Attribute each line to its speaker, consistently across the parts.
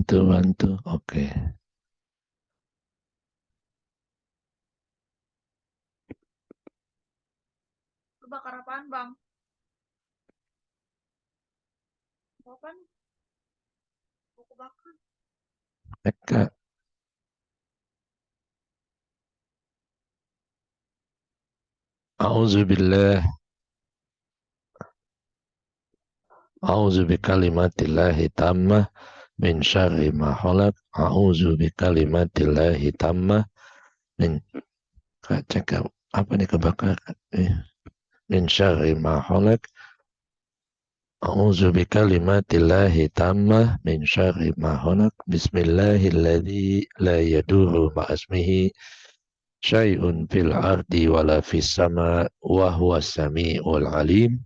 Speaker 1: Bantu. Oke.
Speaker 2: Kebakar apaan, Bang? Apaan? Mau kebakar.
Speaker 1: Eka. A'udzubillah. A'udzu bikalimatillahi tammah min syarri ma khalaq. A'udzu bikalimatillahi tammah min cakap apa nih kebakaran? Min syarri ma khalaq. A'udzu bikalimatillahi tammah min syarri ma khalaq. Bismillahilladzi la yadurru ma'asmihi syai'un fil ardi wala fis sama wa huwas sami'ul alim.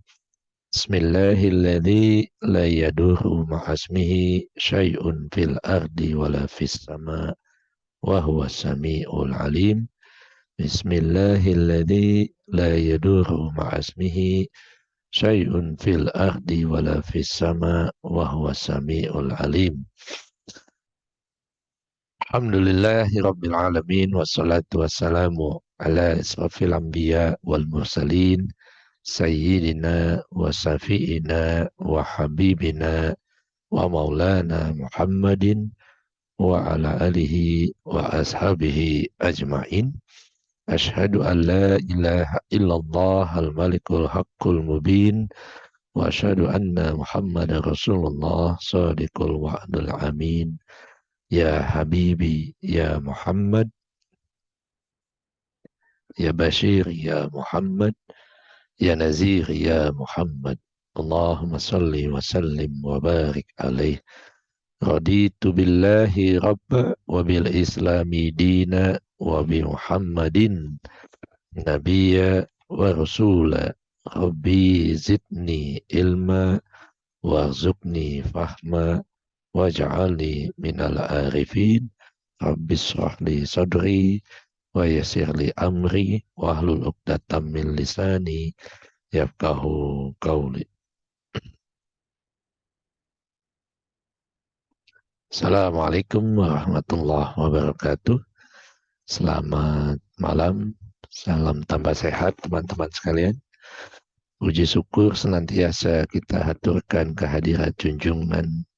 Speaker 1: Bismillahilladzi la yadurru ma'asmihi syai'un fil ardi wala fis sama wa huwas sami'ul alim. Bismillahilladzi la yadurru ma'asmihi syai'un fil ardi wala fis sama wa huwas sami'ul alim. Alhamdulillahi rabbil alamin wassalatu wassalamu ala asrafil anbiya wal mursalin sayyidina wa safi'ina wa habibina wa maulana Muhammadin wa ala alihi wa ashabihi ajma'in. Ashhadu an la ilaha illallah al-malikul haqqul mubin wa ashhadu anna Muhammadar Rasulullah sadiqul wa'dul amin. Ya Habibi, Ya Muhammad, Ya Bashir, Ya Muhammad, Ya Nazir, Ya Muhammad. Allahumma salli wa sallim wa barik alaih. Raditu billahi rabba wa bil islami dina wa bi Muhammadin nabiyya wa rasula. Rabbi zidni ilma warzuqni fahma waj'alni minal arifin. Rabbi shrah li sadri wa yassir li amri wahlul 'uqdatam min lisani yafqahu qawli. Assalamualaikum warahmatullahi wabarakatuh. Selamat malam, salam tambah sehat teman-teman sekalian. Puji syukur senantiasa kita haturkan kehadirat junjungan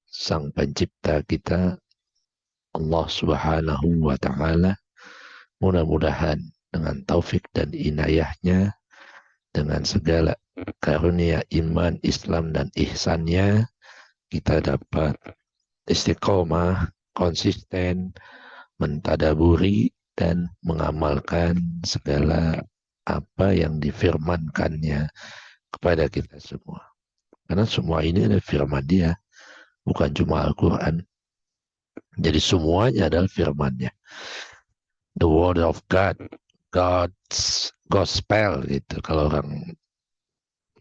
Speaker 1: Sang Pencipta kita, Allah Subhanahu wa Ta'ala. Mudah-mudahan dengan taufik dan inayahnya, dengan segala karunia iman, Islam dan ihsannya, kita dapat istiqomah, konsisten, mentadaburi dan mengamalkan segala apa yang difirmankannya kepada kita semua. Karena semua ini adalah firman Dia, bukan cuma Al-Quran. Jadi semuanya adalah firman-Nya. The word of God, God's gospel gitu. Kalau orang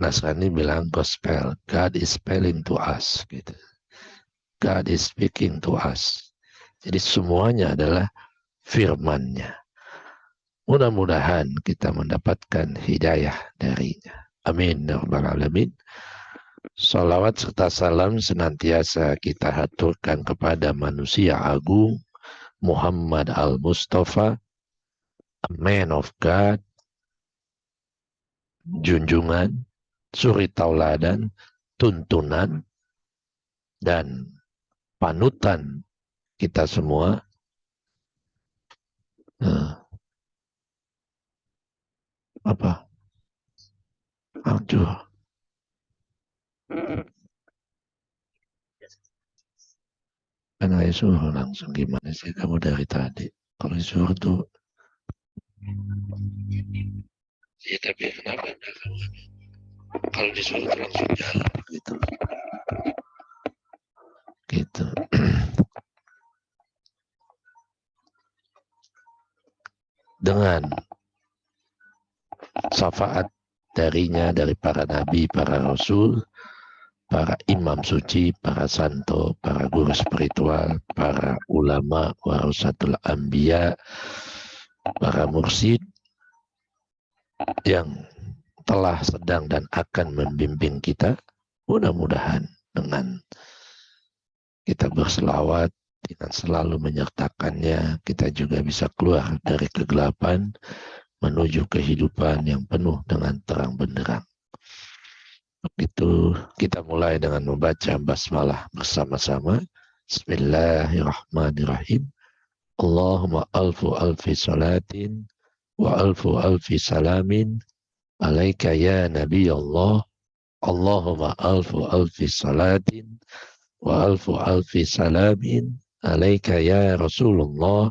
Speaker 1: Nasrani bilang gospel, God is spelling to us gitu. God is speaking to us. Jadi semuanya adalah firman-Nya. Mudah-mudahan kita mendapatkan hidayah darinya. Amin ya rabbal alamin. Salawat serta salam senantiasa kita haturkan kepada manusia agung Muhammad al-Mustafa, a man of God, junjungan, suri tauladan, tuntunan, dan panutan kita semua. Apa? Aduh. Kan saya suruh langsung gimana sih kamu dari tadi? Kalau disuruh tuh, ya tapi kenapa enggak kamu? Kalau disuruh tuh langsung jalan gitu. Gitu. Dengan syafaat darinya, dari para nabi, para rasul, para imam suci, para santo, para guru spiritual, para ulama, warasatul anbiya, para mursyid yang telah, sedang, dan akan membimbing kita. Mudah-mudahan dengan kita berselawat dengan selalu menyertakannya, kita juga bisa keluar dari kegelapan menuju kehidupan yang penuh dengan terang benderang. Begitu kita mulai dengan membaca basmalah bersama-sama. Bismillahirrahmanirrahim. Allahumma alfu alfi salatin wa alfu alfi salamin alaika ya Nabi Allah. Allahumma alfu alfi salatin wa alfu alfi salamin alaika ya Rasulullah.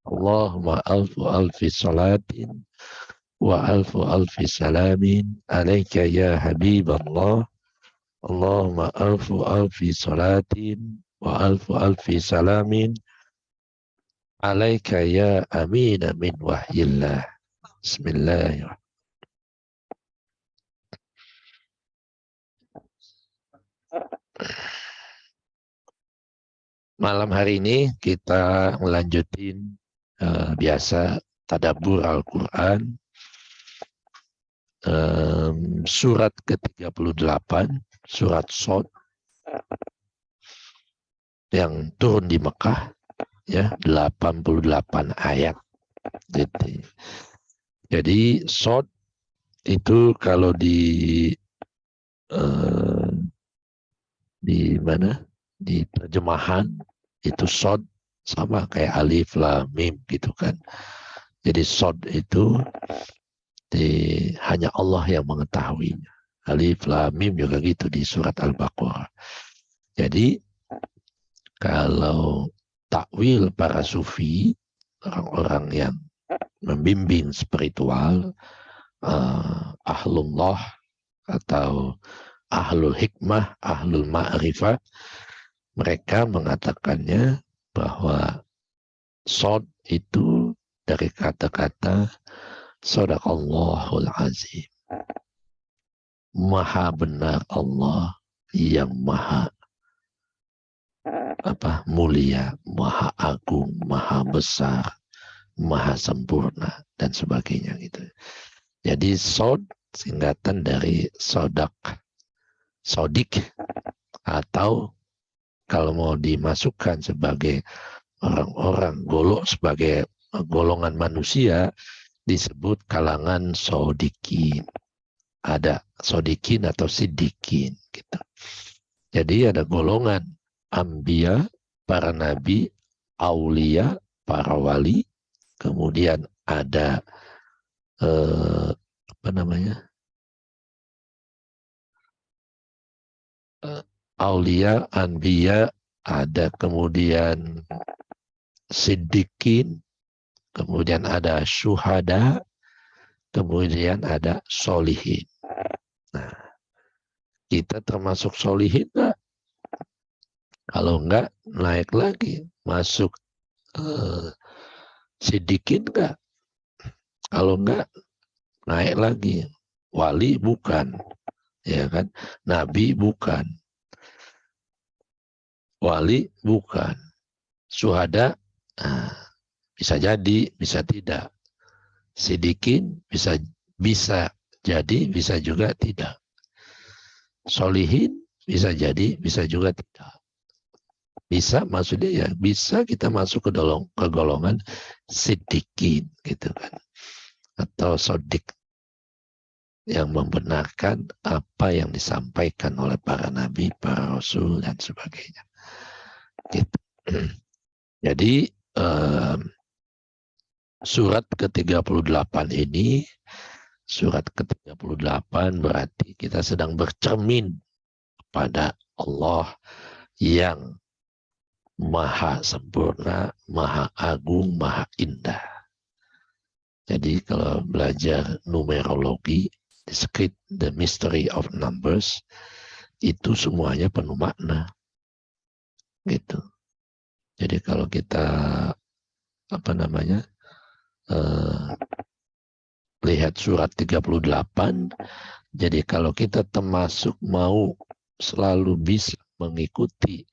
Speaker 1: Allahumma alfu alfi salatin wa alfu alfi salamin alaika ya Habib Allah. Allahumma alfu alfi salatin wa alfu alfi salamin alaika ya amin min wahyillah. Bismillahirrahmanirrahim. Malam hari ini kita melanjutin biasa tadabbur Al-Quran, surat ke-38, surat Shad yang turun di Mekah, ya, 88 ayat. Jadi Shad itu kalau di mana? Di terjemahan itu Shad sama kayak alif lam mim gitu kan. Jadi Shad itu hanya Allah yang mengetahuinya. Alif lam mim juga gitu di surat Al-Baqarah. Jadi kalau takwil para sufi, orang-orang yang membimbing spiritual, ahlullah atau ahlul hikmah, ahlul ma'rifat, mereka mengatakannya bahwa Shad itu dari kata-kata Shadaqallahul Azim. Maha benar Allah yang maha mulia, maha agung, maha besar, maha sempurna, dan sebagainya gitu. Jadi Shad singkatan dari Sodik, atau kalau mau dimasukkan sebagai orang-orang sebagai golongan manusia, disebut kalangan Sodikin. Ada Sodikin atau Siddiqin gitu. Jadi ada golongan Anbiya, para nabi, aulia, para wali, kemudian ada aulia, anbiya, ada kemudian siddiqin, kemudian ada syuhada, kemudian ada solihin. Nah, kita termasuk solihin enggak? Kalau enggak, naik lagi, masuk siddiqin enggak? Kalau enggak, naik lagi, wali bukan, ya kan? Nabi bukan, wali bukan, syuhada bisa jadi, bisa tidak, siddiqin bisa jadi, bisa juga tidak, solihin bisa jadi, bisa juga tidak. Bisa maksudnya ya bisa kita masuk ke golongan siddiqin gitu kan, atau sodik yang membenarkan apa yang disampaikan oleh para nabi, para rasul, dan sebagainya. Gitu. Jadi surat ke-38 ini, surat ke-38 berarti kita sedang bercermin pada Allah yang maha sempurna, maha agung, maha indah. Jadi kalau belajar numerologi, the mystery of numbers, itu semuanya penuh makna. Gitu. Jadi kalau kita lihat surat 38, jadi kalau kita termasuk mau selalu bisa mengikuti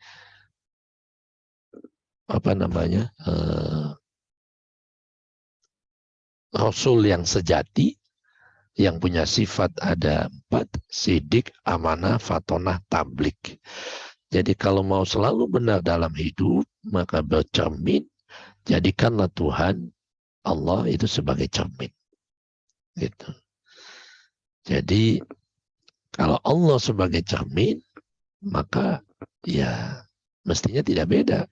Speaker 1: Rasul yang sejati, yang punya sifat ada 4, sidik, amanah, fatonah, tablik. Jadi kalau mau selalu benar dalam hidup, maka bercermin, jadikanlah Tuhan Allah itu sebagai cermin. Gitu. Jadi kalau Allah sebagai cermin, maka ya mestinya tidak beda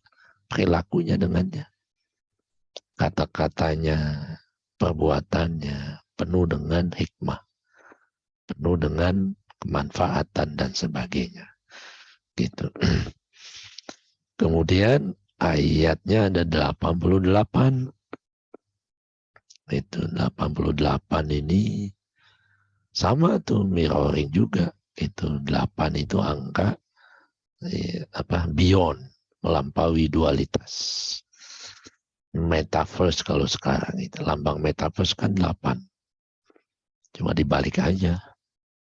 Speaker 1: perilakunya dengannya. Kata-katanya, perbuatannya penuh dengan hikmah, penuh dengan kemanfaatan dan sebagainya. Gitu. Kemudian ayatnya ada 88. Itu 88 ini sama tuh mirroring juga. Itu 8 itu angka beyond, melampaui dualitas. Metaverse kalau sekarang itu lambang metaverse kan 8. Cuma dibalik aja.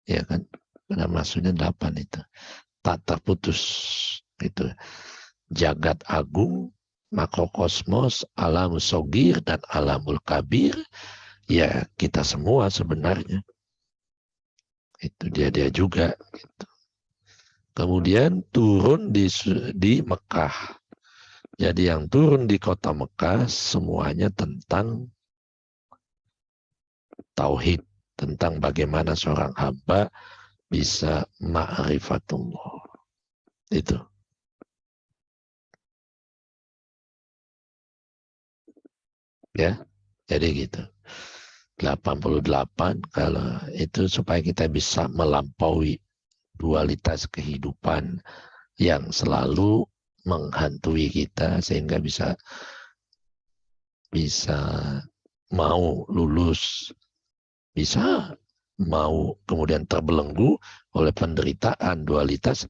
Speaker 1: Ya kan? Karena maksudnya 8 itu. Tak terputus gitu. Jagat agung, makrokosmos, alam sogir dan alamul kabir, ya kita semua sebenarnya. Itu dia juga. Gitu. Kemudian turun di Mekah. Jadi yang turun di kota Mekah semuanya tentang tauhid, tentang bagaimana seorang hamba bisa ma'rifatullah. Itu. Ya, jadi gitu. 88 kalau itu supaya kita bisa melampaui dualitas kehidupan yang selalu menghantui kita sehingga bisa mau lulus, bisa mau kemudian terbelenggu oleh penderitaan dualitas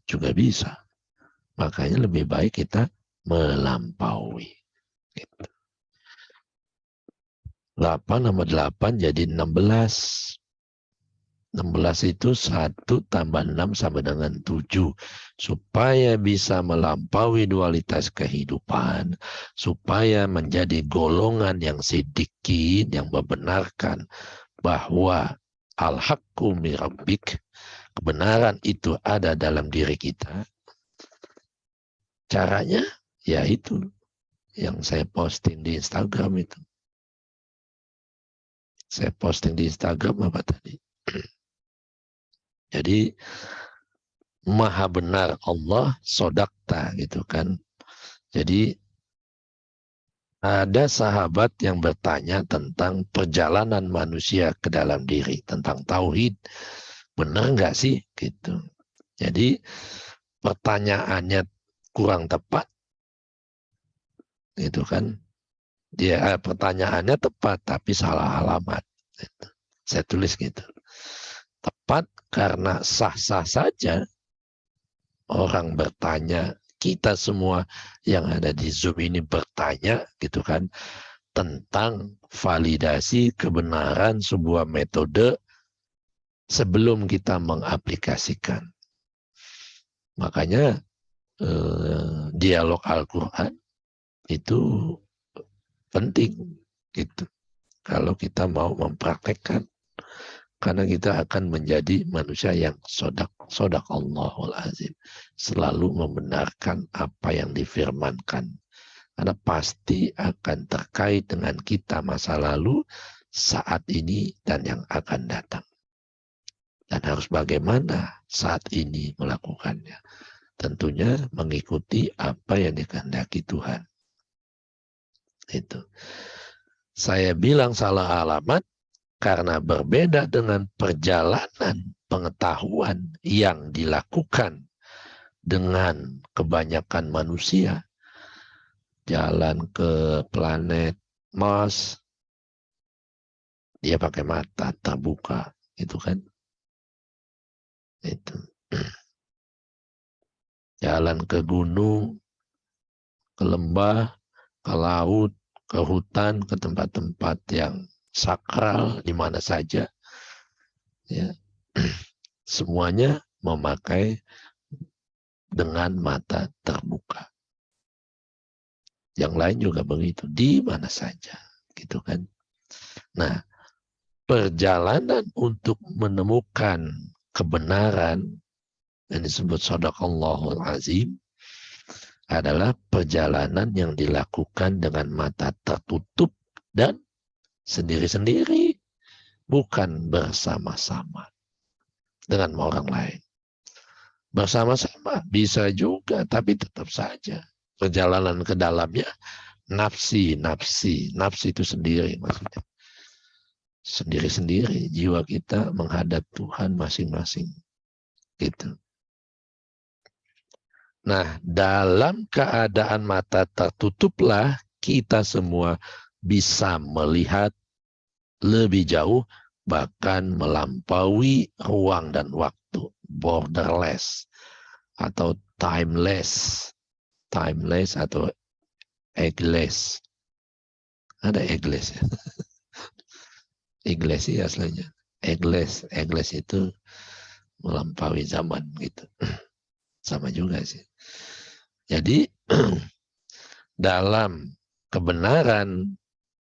Speaker 1: juga bisa. Makanya lebih baik kita melampaui. Gitu. 8 tambah 8 jadi 16. 16 itu 1 tambah 6 sama dengan 7. Supaya bisa melampaui dualitas kehidupan. Supaya menjadi golongan yang sedikit, yang membenarkan bahwa al-haqqu min rabbik, kebenaran itu ada dalam diri kita. Caranya ya itu yang saya posting di Instagram itu. Saya posting di Instagram apa tadi? Jadi maha benar Allah, sodakta gitu kan. Jadi ada sahabat yang bertanya tentang perjalanan manusia ke dalam diri, tentang tauhid. Benar nggak sih? Gitu. Jadi pertanyaannya kurang tepat, gitu kan. Dia pertanyaannya tepat tapi salah alamat. Gitu. Saya tulis gitu. Tepat karena sah-sah saja orang bertanya, kita semua yang ada di Zoom ini bertanya gitu kan tentang validasi kebenaran sebuah metode sebelum kita mengaplikasikan. Makanya dialog Al-Quran itu penting gitu. Kalau kita mau mempraktekkan, karena kita akan menjadi manusia yang sodak Allahul Azim, selalu membenarkan apa yang difirmankan, karena pasti akan terkait dengan kita masa lalu, saat ini dan yang akan datang. Dan harus bagaimana saat ini melakukannya. Tentunya mengikuti apa yang dikehendaki Tuhan. Itu. Saya bilang salah alamat karena berbeda dengan perjalanan pengetahuan yang dilakukan dengan kebanyakan manusia. Jalan ke planet Mars, dia pakai mata terbuka, itu kan. Itu. Jalan ke gunung, ke lembah, ke laut, ke hutan, ke tempat-tempat yang sakral di mana saja, ya, semuanya memakai dengan mata terbuka. Yang lain juga begitu, di mana saja, gitu kan. Nah, perjalanan untuk menemukan kebenaran yang disebut shadaqallahul azim adalah perjalanan yang dilakukan dengan mata tertutup dan sendiri-sendiri, bukan bersama-sama dengan orang lain. Bersama-sama bisa juga, tapi tetap saja perjalanan ke dalamnya nafsi itu sendiri, maksudnya sendiri-sendiri, jiwa kita menghadap Tuhan masing-masing gitu. Nah, dalam keadaan mata tertutuplah kita semua bisa melihat lebih jauh, bahkan melampaui ruang dan waktu, borderless atau timeless atau eggless. Ada eggless ya. Eggless sih aslinya. Eggless itu melampaui zaman gitu. Sama juga sih. Jadi dalam kebenaran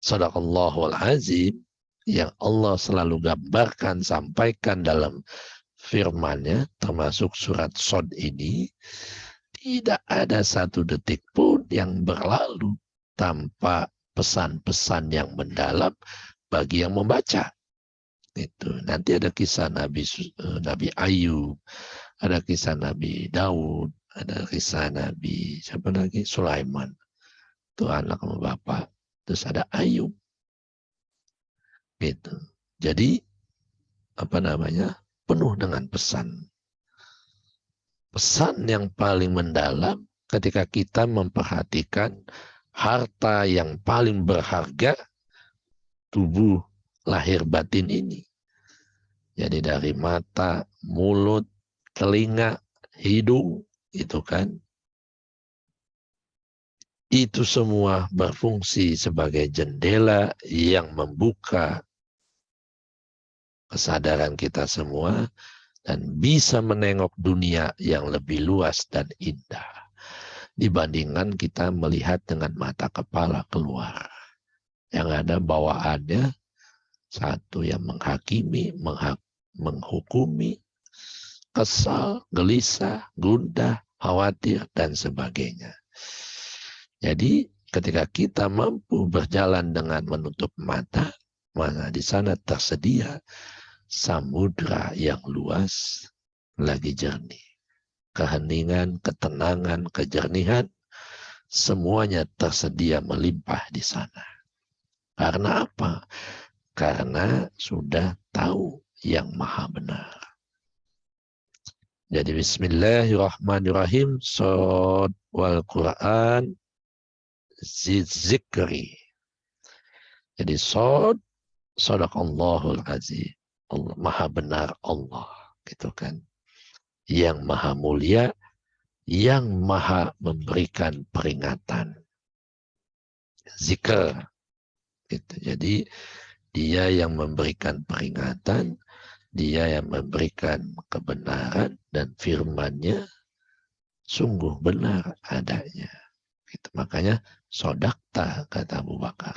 Speaker 1: shadaqallahul azim yang Allah selalu gambarkan, sampaikan dalam firman-Nya, termasuk surat Shad ini, tidak ada satu detik pun yang berlalu tanpa pesan-pesan yang mendalam bagi yang membaca. Itu nanti ada kisah Nabi Ayub, ada kisah Nabi Daud, ada kisah Nabi siapa lagi, Sulaiman, itu anak sama bapak. Terus ada Ayub, gitu. Jadi penuh dengan pesan. Pesan yang paling mendalam ketika kita memperhatikan harta yang paling berharga, tubuh lahir batin ini. Jadi dari mata, mulut, telinga, hidung, itu kan, itu semua berfungsi sebagai jendela yang membuka kesadaran kita semua dan bisa menengok dunia yang lebih luas dan indah dibandingkan kita melihat dengan mata kepala keluar. Yang ada bawaannya satu yang menghakimi, menghukumi, kesal, gelisah, gundah, khawatir, dan sebagainya. Jadi ketika kita mampu berjalan dengan menutup mata, maka di sana tersedia samudra yang luas lagi jernih. Keheningan, ketenangan, kejernihan, semuanya tersedia melimpah di sana. Karena apa? Karena sudah tahu yang maha benar. Jadi bismillahirrahmanirrahim. Shad wal Quran zikri. Jadi shad, shadaqallahul azim. Allah, maha benar Allah. Gitu kan. Yang maha mulia, yang maha memberikan peringatan. Zikr. Gitu. Jadi dia yang memberikan peringatan, dia yang memberikan kebenaran, dan firman-Nya sungguh benar adanya. Gitu. Makanya sodakta, kata Abu Bakar.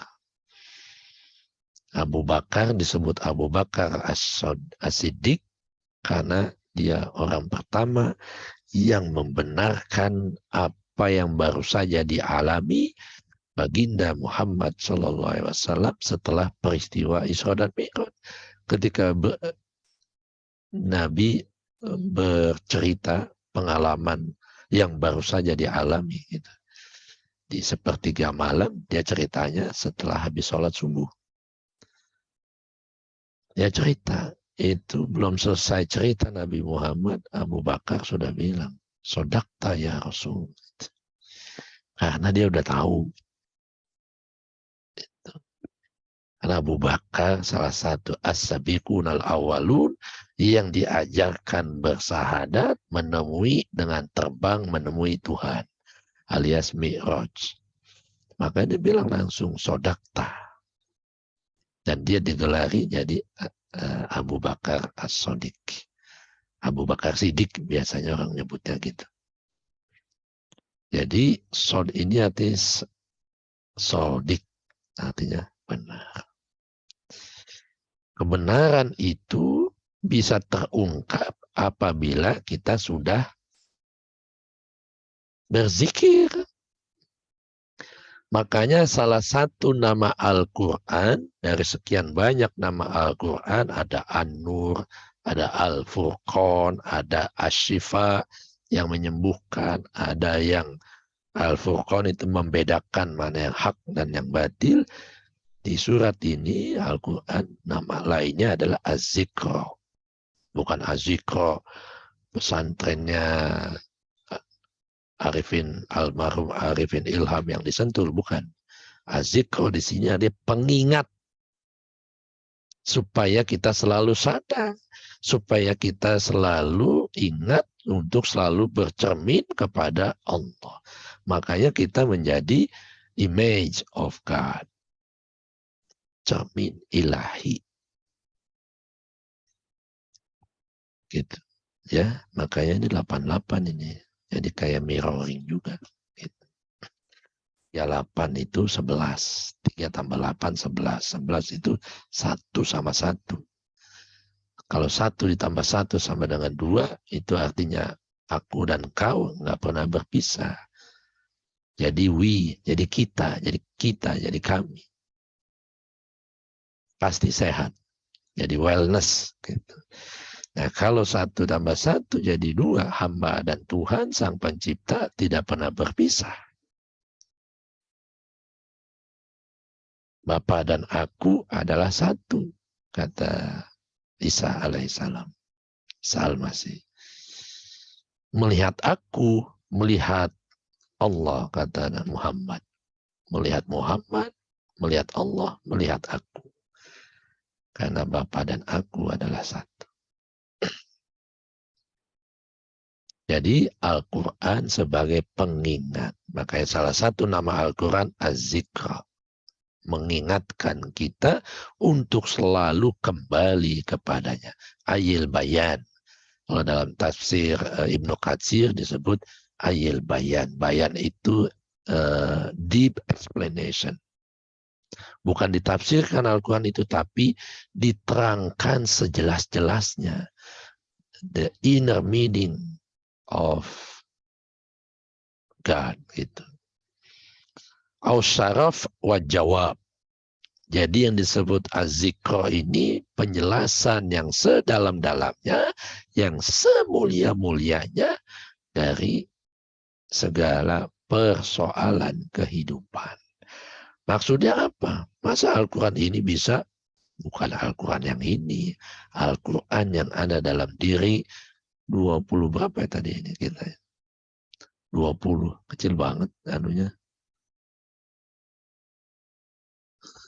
Speaker 1: Abu Bakar disebut Abu Bakar As-Siddiq karena dia orang pertama yang membenarkan apa yang baru saja dialami baginda Muhammad SAW setelah peristiwa Isra dan Mi'raj. Ketika Nabi bercerita pengalaman yang baru saja dialami. Gitu. Di sepertiga malam dia ceritanya setelah habis sholat subuh. Dia cerita, itu belum selesai cerita Nabi Muhammad, Abu Bakar sudah bilang, sodakta ya Rasul. Karena dia udah tahu. Karena Abu Bakar salah satu as-sabiqun al-awwalun yang diajarkan bersahadat, menemui dengan terbang menemui Tuhan, alias Mi'raj. Maka dia bilang langsung sodakta. Dan dia digelari jadi Abu Bakar As-Sodiq. Abu Bakar Siddiq biasanya orang nyebutnya gitu. Jadi sod ini artinya Sodiq, artinya benar. Kebenaran itu bisa terungkap apabila kita sudah berzikir. Makanya salah satu nama Al-Quran, dari sekian banyak nama Al-Quran, ada An-Nur, ada Al-Furqan, ada Asy-Syifa yang menyembuhkan, ada yang Al-Furqan itu membedakan mana yang hak dan yang batil. Di surat ini Al-Quran nama lainnya adalah Az-Zikra. Bukan Az-Zikra pesantrennya almarhum Arifin Ilham yang disentul, bukan. Az-Zikra di sini ada pengingat supaya kita selalu sadar, supaya kita selalu ingat untuk selalu bercermin kepada Allah. Makanya kita menjadi image of God, cermin ilahi. Gitu. Ya, makanya ini 88 ini. Jadi kayak mirroring juga. Gitu. Ya 8 itu 11. 3 tambah 8, 11. 11 itu 1 sama 1. Kalau 1 ditambah 1 sama dengan 2, itu artinya aku dan kau nggak pernah berpisah. Jadi we, jadi kita, jadi kami. Pasti sehat. Jadi wellness. Gitu. Nah, kalau 1 tambah 1 jadi 2, hamba dan Tuhan Sang Pencipta tidak pernah berpisah. Bapa dan aku adalah satu, kata Isa alaihissalam. Isa al-Masih. Melihat aku, melihat Allah, kata Muhammad. Melihat Muhammad, melihat Allah, melihat aku. Karena Bapa dan aku adalah satu. Jadi Al-Quran sebagai pengingat. Makanya salah satu nama Al-Quran Az-Zikra. Mengingatkan kita untuk selalu kembali kepadanya. Ayil bayan. Kalau dalam tafsir Ibnu Katsir disebut ayil bayan. Bayan itu deep explanation. Bukan ditafsirkan Al-Quran itu, tapi diterangkan sejelas-jelasnya. The inner meaning of God gitu. Aus-syaraf wa jawab. Jadi yang disebut az-zikra ini penjelasan yang sedalam-dalamnya, yang semulia-mulianya dari segala persoalan kehidupan. Maksudnya apa? Masa Al-Quran ini bisa, bukan Al-Quran yang ini, Al-Quran yang ada dalam diri 20 berapa ya tadi ini kita? 20, kecil banget anunya.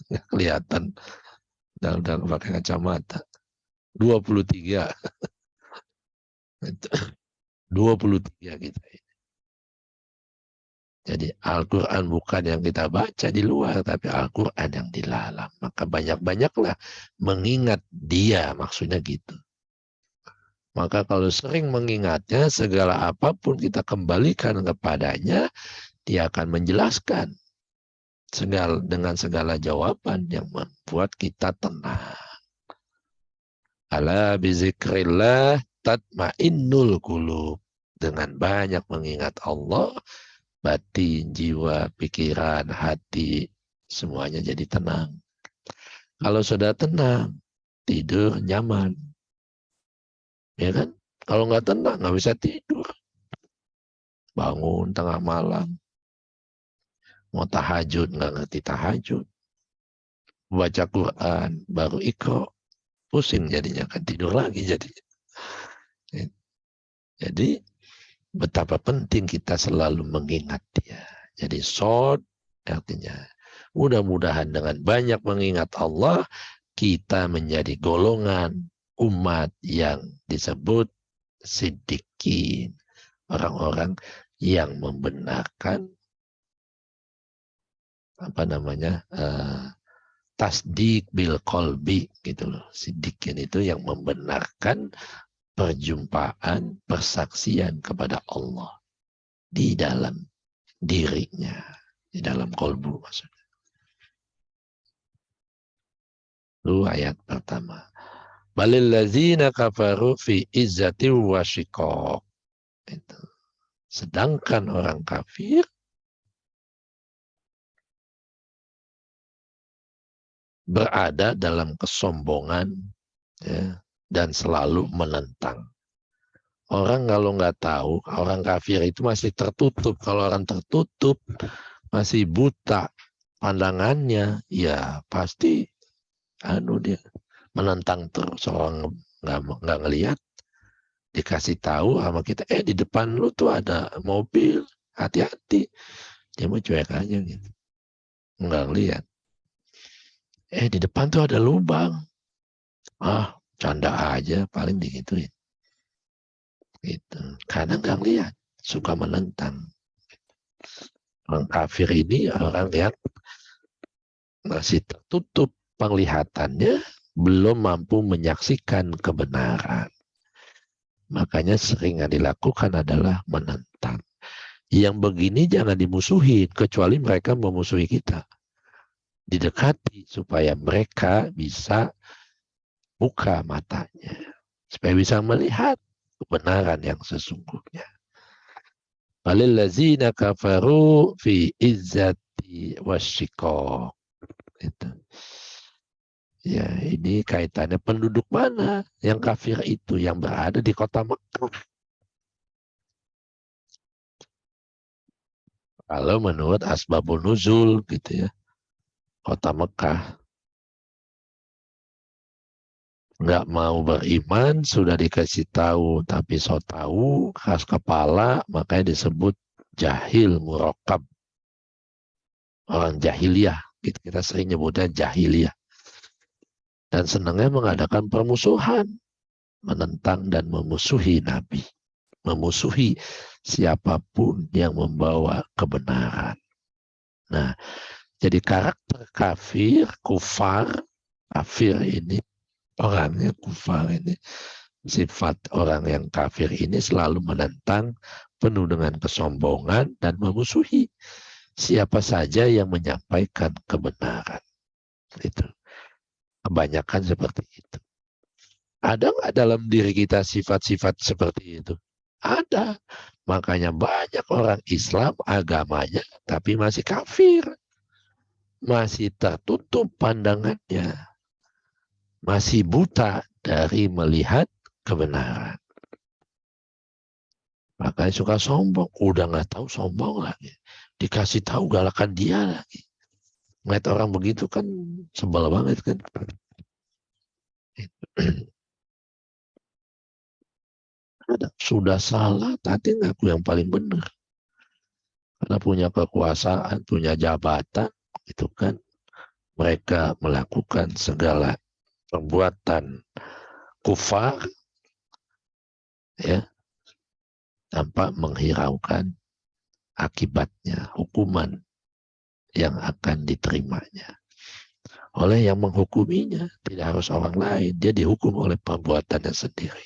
Speaker 1: Nggak kelihatan dalam pakai kacamata. 23. 23 kita ini. Jadi Al-Quran bukan yang kita baca di luar, tapi Al-Quran yang di dalam. Maka banyak-banyaklah mengingat dia, maksudnya gitu. Maka kalau sering mengingatnya, segala apapun kita kembalikan kepadanya, dia akan menjelaskan dengan segala jawaban yang membuat kita tenang. Ala bizikrillah tatmainnul qulub. Dengan banyak mengingat Allah, batin, jiwa, pikiran, hati, semuanya jadi tenang. Kalau sudah tenang, tidur nyaman. Ya kan? Kalau nggak tenang, nggak bisa tidur. Bangun tengah malam. Mau tahajud, nggak ngerti tahajud. Baca Quran, baru ikro. Pusing jadinya, kan tidur lagi jadinya. Jadi, betapa penting kita selalu mengingat dia. Jadi, sod artinya, mudah-mudahan dengan banyak mengingat Allah, kita menjadi golongan umat yang disebut siddiqin. Orang-orang yang membenarkan tasdik bil qalbi gitu loh. Siddiqin itu yang membenarkan perjumpaan, persaksian kepada Allah di dalam dirinya, di dalam kolbu maksudnya. Itu ayat pertama. Balil ladzina kafaru fi izzati wa syiqaq. Itu. Sedangkan orang kafir berada dalam kesombongan, ya, dan selalu menentang. Orang kalau nggak tahu, orang kafir itu masih tertutup. Kalau orang tertutup, masih buta pandangannya, ya pasti dia menentang terus. Orang nggak ngelihat, dikasih tahu sama kita, di depan lu tuh ada mobil, hati-hati. Dia mau cuek aja gitu, nggak ngelihat. Di depan tuh ada lubang. Canda aja, paling digituin. Gitu. Karena nggak lihat, suka menentang. Orang kafir ini orang yang masih tertutup penglihatannya, belum mampu menyaksikan kebenaran. Makanya sering yang dilakukan adalah menentang. Yang begini jangan dimusuhin, kecuali mereka memusuhi kita. Didekati supaya mereka bisa buka matanya, supaya bisa melihat kebenaran yang sesungguhnya. Walillazina kafaru fi izzati wasyiqaq. Itu. Ya, ini kaitannya penduduk mana yang kafir itu, yang berada di kota Mekah. Kalau menurut asbabun nuzul gitu ya, kota Mekah nggak mau beriman, sudah dikasih tahu tapi so tahu, khas kepala, makanya disebut jahil murakkab. Orang jahiliyah, kita sering nyebutnya jahiliyah. Dan senangnya mengadakan permusuhan, menentang dan memusuhi Nabi, memusuhi siapapun yang membawa kebenaran. Nah, jadi karakter kafir, kafir ini, orangnya kufar ini, sifat orang yang kafir ini selalu menentang, penuh dengan kesombongan dan memusuhi siapa saja yang menyampaikan kebenaran. Itu. Kebanyakan seperti itu. Ada nggak dalam diri kita sifat-sifat seperti itu? Ada. Makanya banyak orang Islam agamanya tapi masih kafir. Masih tertutup pandangannya. Masih buta dari melihat kebenaran. Makanya suka sombong. Udah nggak tahu sombong lagi. Dikasih tahu galakan dia lagi. Ngeliat orang begitu kan sebel banget kan. Sudah salah, tapi ngaku yang paling benar. Karena punya kekuasaan, punya jabatan, itu kan mereka melakukan segala perbuatan kufar, ya, tanpa menghiraukan akibatnya, hukuman yang akan diterimanya oleh yang menghukuminya. Tidak harus orang lain, dia dihukum oleh perbuatannya sendiri.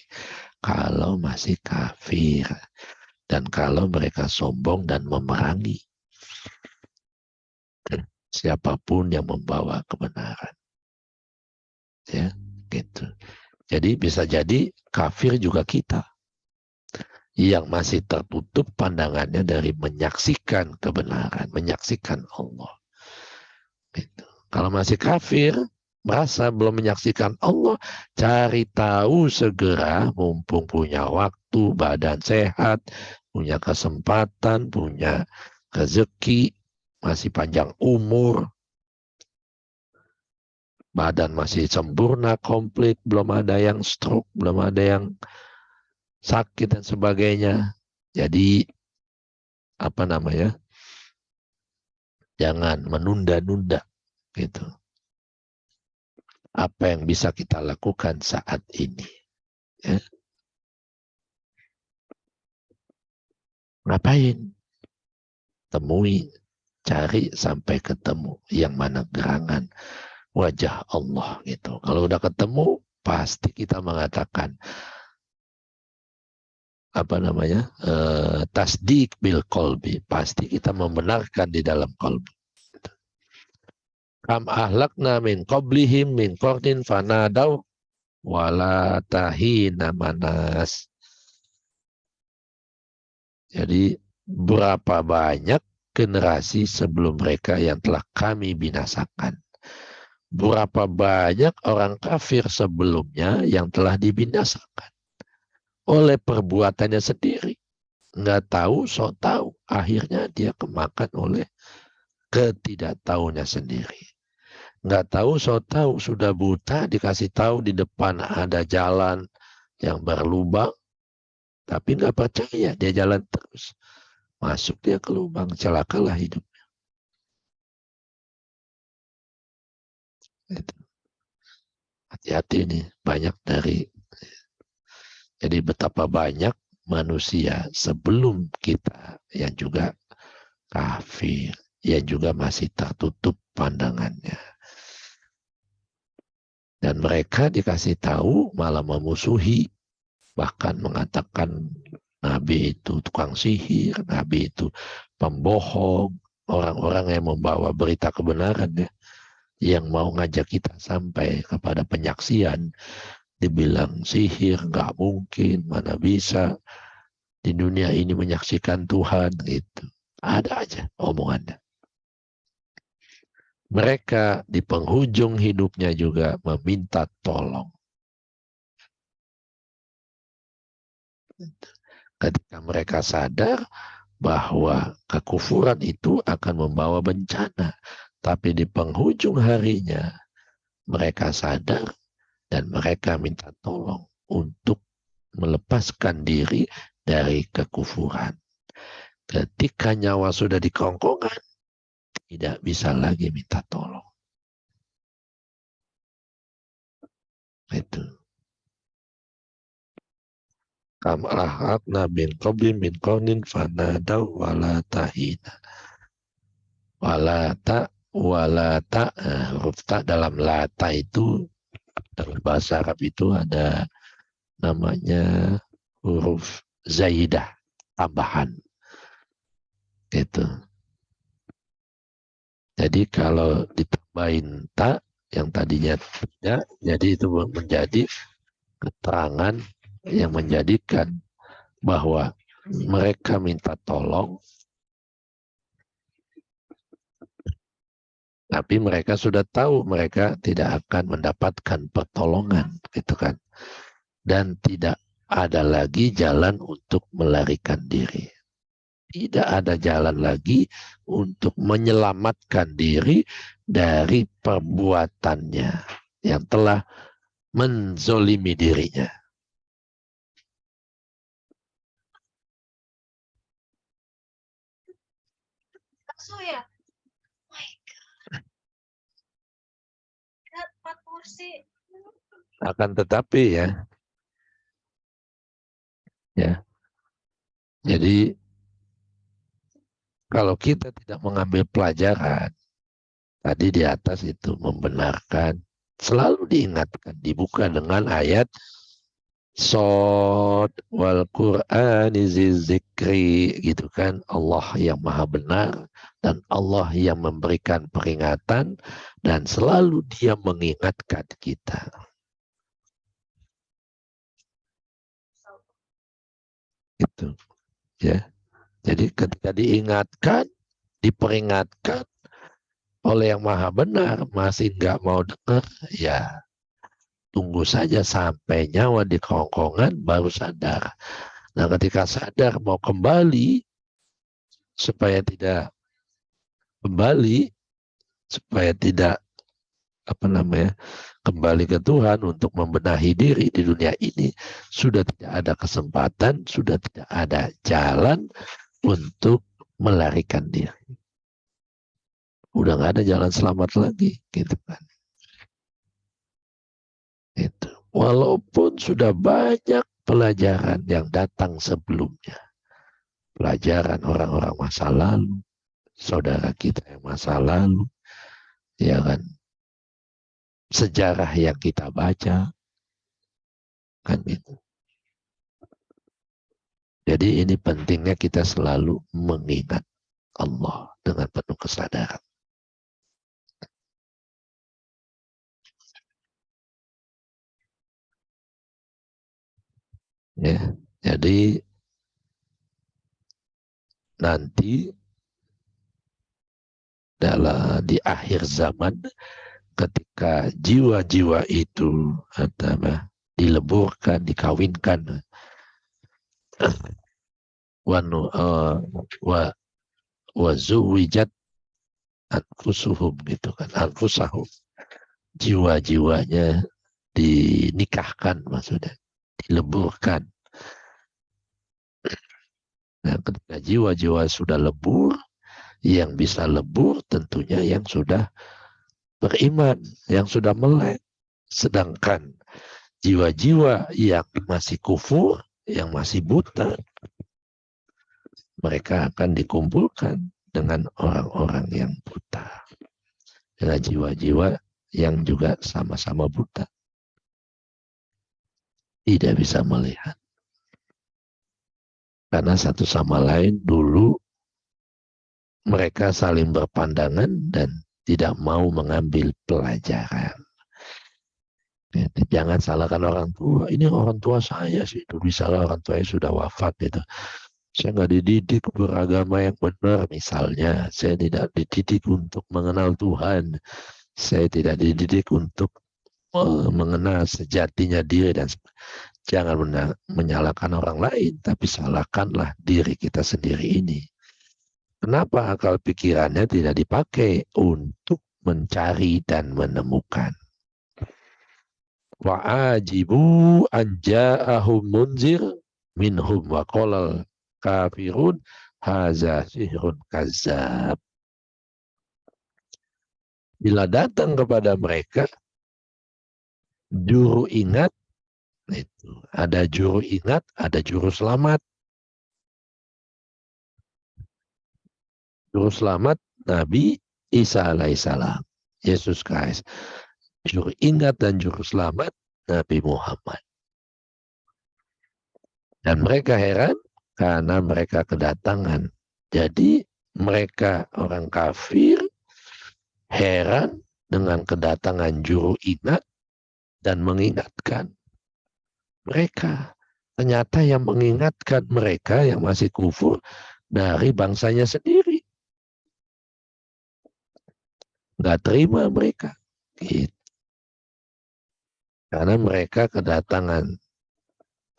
Speaker 1: Kalau masih kafir dan kalau mereka sombong dan memerangi siapapun yang membawa kebenaran, ya gitu. Jadi bisa jadi kafir juga kita yang masih tertutup pandangannya dari menyaksikan kebenaran, menyaksikan Allah. Gitu. Kalau masih kafir, merasa belum menyaksikan Allah, cari tahu segera, mumpung punya waktu, badan sehat, punya kesempatan, punya rezeki, masih panjang umur, badan masih sempurna, komplit, belum ada yang stroke, belum ada yang sakit dan sebagainya. Jadi jangan menunda-nunda gitu. Apa yang bisa kita lakukan saat ini, ya. Ngapain? Temui, cari sampai ketemu yang mana gerangan wajah Allah gitu. Kalau udah ketemu, pasti kita mengatakan tasdik bil qalbi, pasti kita membenarkan di dalam qalbi. Kam ahlakna min qablihim min qarnin fanadaw wala tahina manas. Jadi berapa banyak generasi sebelum mereka yang telah kami binasakan. Berapa banyak orang kafir sebelumnya yang telah dibinasakan oleh perbuatannya sendiri. Nggak tahu, so tahu. Akhirnya dia kemakan oleh ketidaktahunya sendiri. Nggak tahu, so tahu. Sudah buta, dikasih tahu di depan ada jalan yang berlubang. Tapi nggak percaya, dia jalan terus. Masuk dia ke lubang, celakalah hidup. Hati-hati nih, banyak dari. Jadi betapa banyak manusia sebelum kita yang juga kafir, yang juga masih tertutup pandangannya. Dan mereka dikasih tahu malah memusuhi, bahkan mengatakan Nabi itu tukang sihir, Nabi itu pembohong, orang-orang yang membawa berita kebenaran ya, yang mau ngajak kita sampai kepada penyaksian, dibilang sihir, nggak mungkin, mana bisa di dunia ini menyaksikan Tuhan gitu. Ada aja omongannya. Mereka di penghujung hidupnya juga meminta tolong. Ketika mereka sadar bahwa kekufuran itu akan membawa bencana. Tapi di penghujung harinya mereka sadar dan mereka minta tolong untuk melepaskan diri dari kekufuran. Ketika nyawa sudah di kerongkongan, tidak bisa lagi minta tolong. Itu. Kam ahadna bin qabli min qarnin fanadaw wala tahina. Walata, huruf ta dalam lata itu, dalam bahasa Arab itu ada namanya huruf zaidah, tambahan. Gitu. Jadi kalau ditambahin ta, yang tadinya tidak, jadi itu menjadi keterangan yang menjadikan bahwa mereka minta tolong, tapi mereka sudah tahu mereka tidak akan mendapatkan pertolongan, gitu kan. Dan tidak ada lagi jalan untuk melarikan diri. Tidak ada jalan lagi untuk menyelamatkan diri dari perbuatannya yang telah menzolimi dirinya.
Speaker 2: Langsung ya? My God. Lihat 4 kursi.
Speaker 1: Akan tetapi ya. Jadi kalau kita tidak mengambil pelajaran, tadi di atas itu membenarkan, selalu diingatkan, dibuka dengan ayat Sod wal Qur'ani zikri, gitu kan. Allah yang maha benar dan Allah yang memberikan peringatan dan selalu dia mengingatkan kita. Itu ya. Jadi ketika diingatkan, diperingatkan oleh yang maha benar, masih nggak mau dengar, ya tunggu saja sampai nyawa di kerongkongan baru sadar. Nah ketika sadar mau kembali, supaya tidak kembali, supaya tidak kembali ke Tuhan untuk membenahi diri di dunia ini, sudah tidak ada kesempatan, sudah tidak ada jalan untuk melarikan diri. Udah nggak ada jalan selamat lagi, gitu kan. Itu. Walaupun sudah banyak pelajaran yang datang sebelumnya, pelajaran orang-orang masa lalu, saudara kita yang masa lalu, ya kan, sejarah yang kita baca, kan itu. Jadi ini pentingnya kita selalu mengingat Allah dengan penuh kesadaran. Ya, jadi nanti di akhir zaman ketika jiwa-jiwa itu dileburkan, dikawinkan, wa wa zuwijat anfusuhum gitu kan, anfusahum, jiwa-jiwanya dinikahkan, maksudnya dileburkan. Nah, ketika jiwa-jiwa sudah lebur, yang bisa lebur tentunya yang sudah beriman, yang sudah melek. Sedangkan jiwa-jiwa yang masih kufur, yang masih buta, mereka akan dikumpulkan dengan orang-orang yang buta. Dengan jiwa-jiwa yang juga sama-sama buta. Tidak bisa melihat. Karena satu sama lain dulu mereka saling berpandangan dan tidak mau mengambil pelajaran. Jangan salahkan orang tua. Ini orang tua saya sih. Itu misalnya orang tua sudah wafat gitu. Saya nggak dididik beragama yang benar misalnya. Saya tidak dididik untuk mengenal Tuhan. Saya tidak dididik untuk mengenal sejatinya diri dan jangan menyalahkan orang lain, tapi salahkanlah diri kita sendiri ini. Kenapa akal pikirannya tidak dipakai untuk mencari dan menemukan? Wa'ajibu anja'ahum munzir minhum wa qolal kafirun haza sihrun kazzab. Bila datang kepada mereka juru ingat, itu ada juru ingat, ada juru selamat. Juru selamat Nabi Isa alaihissalam, Yesus Kristus. Juru ingat dan juru selamat Nabi Muhammad. Dan mereka heran karena mereka kedatangan. Jadi mereka orang kafir heran dengan kedatangan juru ingat dan mengingatkan mereka. Ternyata yang mengingatkan mereka yang masih kufur dari bangsanya sendiri. Nggak terima mereka. Gitu. Karena mereka kedatangan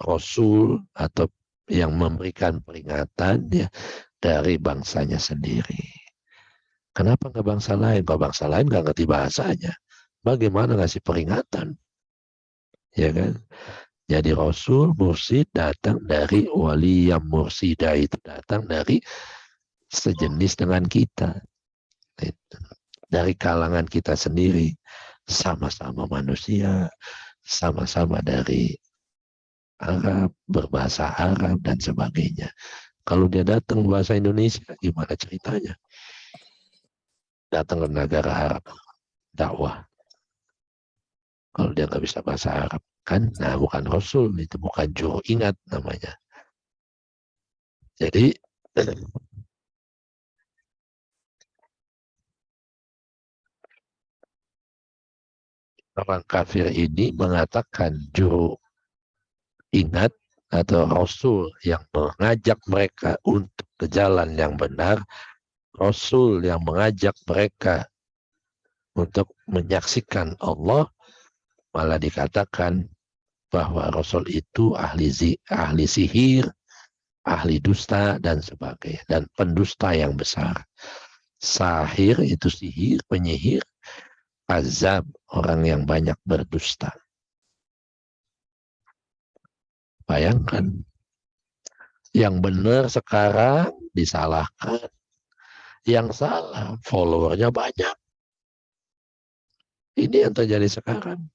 Speaker 1: Rasul atau yang memberikan peringatan ya, dari bangsanya sendiri. Kenapa nggak bangsa lain? Kalau bangsa lain nggak ngerti bahasanya, bagaimana ngasih peringatan? Ya kan? Jadi Rasul mursid datang dari wali yang mursida, itu datang dari sejenis dengan kita. Dari kalangan kita sendiri. Sama-sama manusia, sama-sama dari Arab, berbahasa Arab dan sebagainya. Kalau dia datang bahasa Indonesia, gimana ceritanya? Datang ke negara Arab, dakwah. Kalau dia nggak bisa bahasa Arab, kan? Nah, bukan Rasul, itu bukan juru ingat namanya. Jadi, orang kafir ini mengatakan juru ingat atau Rasul yang mengajak mereka untuk ke jalan yang benar, Rasul yang mengajak mereka untuk menyaksikan Allah, malah dikatakan bahwa Rasul itu ahli sihir, ahli dusta, dan sebagainya. Dan pendusta yang besar. Sahir itu sihir, penyihir. Azab, orang yang banyak berdusta. Bayangkan. Yang benar sekarang disalahkan. Yang salah, followernya banyak. Ini yang terjadi sekarang.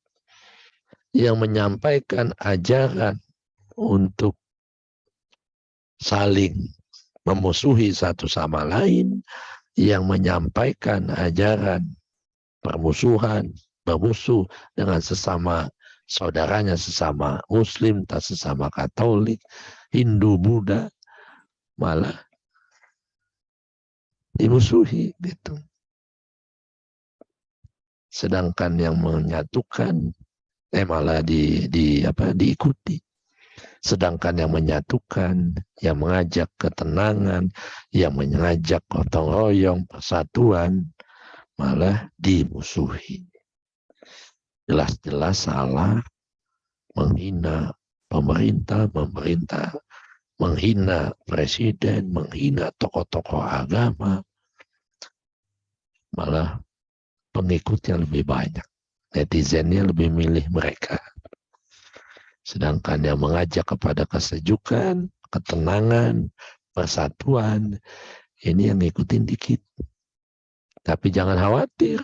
Speaker 1: Yang menyampaikan ajaran untuk saling memusuhi satu sama lain, yang menyampaikan ajaran permusuhan, bermusuh dengan sesama saudaranya, sesama Muslim, tak sesama Katolik, Hindu, Buddha, malah dimusuhi gitu. Sedangkan yang menyatukan malah diikuti. Sedangkan yang menyatukan, yang mengajak ketenangan, yang mengajak gotong royong, persatuan, malah dimusuhi. Jelas-jelas salah, menghina pemerintah, menghina presiden, menghina tokoh-tokoh agama, malah pengikutnya lebih banyak. Netizennya lebih milih mereka. Sedangkan yang mengajak kepada kesejukan, ketenangan, persatuan, ini yang ngikutin dikit. Tapi jangan khawatir,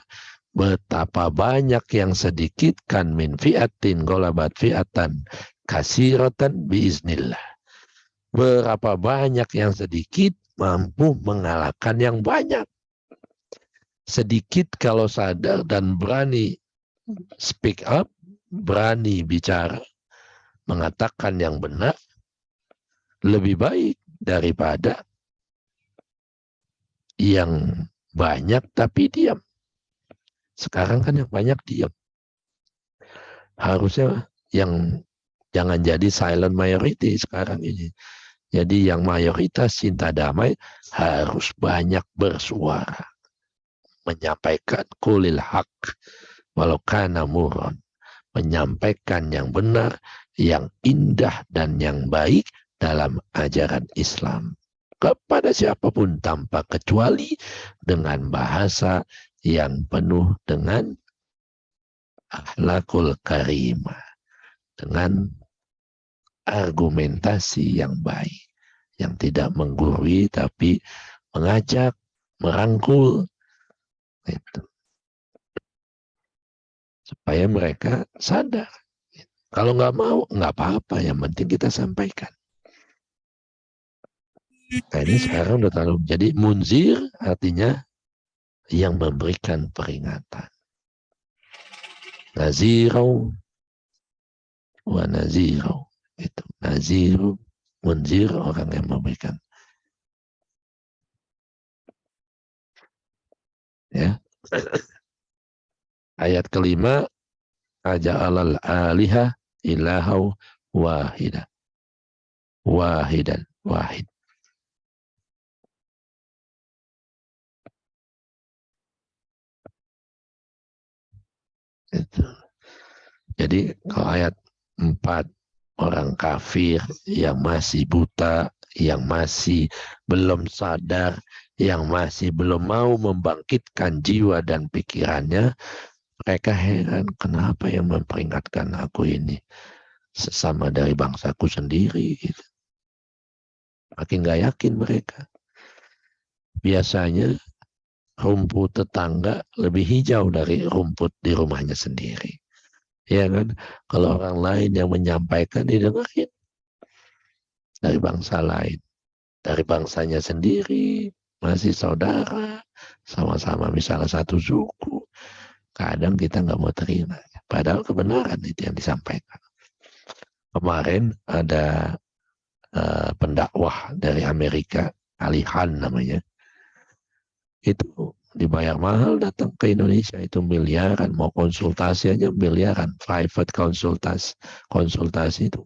Speaker 1: betapa banyak yang sedikit kan min fi'atin golabat fi'atan kasiratan biiznillah. Berapa banyak yang sedikit mampu mengalahkan yang banyak. Sedikit kalau sadar dan berani speak up, berani bicara, mengatakan yang benar, lebih baik daripada yang banyak tapi diam. Sekarang kan yang banyak diam. Harusnya yang jangan jadi silent majority sekarang ini. Jadi yang mayoritas cinta damai harus banyak bersuara. Menyampaikan kulil haq walau kana murran. Menyampaikan yang benar, yang indah dan yang baik dalam ajaran Islam. Kepada siapapun tanpa kecuali dengan bahasa yang penuh dengan akhlakul karimah. Dengan argumentasi yang baik. Yang tidak menggurui tapi mengajak, merangkul. Itu. Supaya mereka sadar. Kalau nggak mau, nggak apa-apa. Yang penting kita sampaikan. Nah ini sekarang udah terlalu. Jadi munzir artinya yang memberikan peringatan. Nazirau wa nazirau. Itu. Naziru, munzir orang yang memberikan. Ya. Ayat kelima, aja'alal aliha ilahau wahidah. Wahidan, wahid. Itu. Jadi kalau ayat 4, orang kafir yang masih buta, yang masih belum sadar, yang masih belum mau membangkitkan jiwa dan pikirannya, mereka heran kenapa yang memperingatkan aku ini sesama dari bangsaku sendiri. Gitu. Makin gak yakin mereka. Biasanya rumput tetangga lebih hijau dari rumput di rumahnya sendiri. Ya kan? Kalau orang lain yang menyampaikan didengarin dari bangsa lain. Dari bangsanya sendiri, masih saudara, sama-sama misalnya satu suku. Kadang kita nggak mau terima. Padahal kebenaran itu yang disampaikan. Kemarin ada pendakwah dari Amerika, Ali Khan namanya. Itu dibayar mahal datang ke Indonesia. Itu miliaran. Mau konsultasi aja miliaran. Private konsultasi itu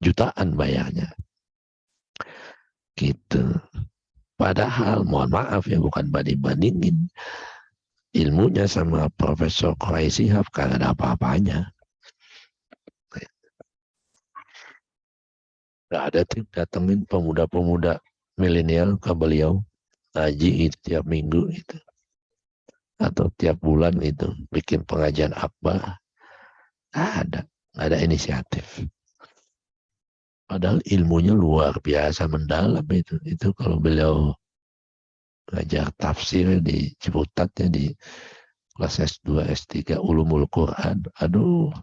Speaker 1: jutaan bayarnya. Gitu. Padahal mohon maaf ya bukan banding-bandingin ilmunya sama Profesor Quraish Shihab kagak ada apa-apanya. Gak ada tim datengin pemuda-pemuda milenial ke beliau ngaji itu tiap minggu itu atau tiap bulan itu bikin pengajian akbar. Gak ada inisiatif. Padahal ilmunya luar biasa mendalam itu. Itu kalau beliau ngajar tafsir di Ciputatnya di kelas S2, S3, ulumul Quran. Aduh,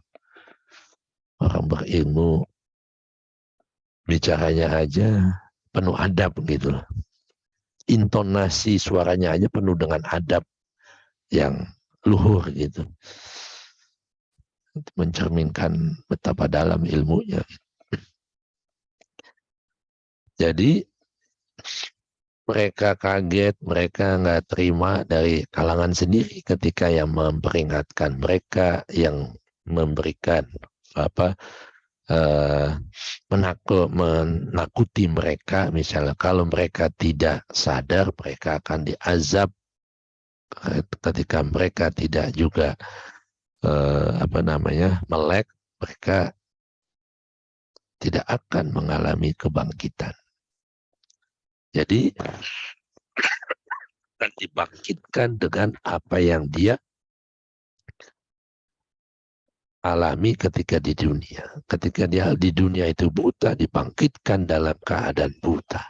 Speaker 1: orang berilmu bicaranya aja penuh adab gitu loh. Intonasi suaranya aja penuh dengan adab yang luhur gitu. Mencerminkan betapa dalam ilmunya. Jadi mereka kaget, mereka nggak terima dari kalangan sendiri ketika yang memperingatkan mereka, yang memberikan menakuti mereka, misalnya kalau mereka tidak sadar mereka akan diazab, ketika mereka tidak juga melek, mereka tidak akan mengalami kebangkitan. Jadi akan dibangkitkan dengan apa yang dia alami ketika di dunia. Ketika dia di dunia itu buta, dibangkitkan dalam keadaan buta.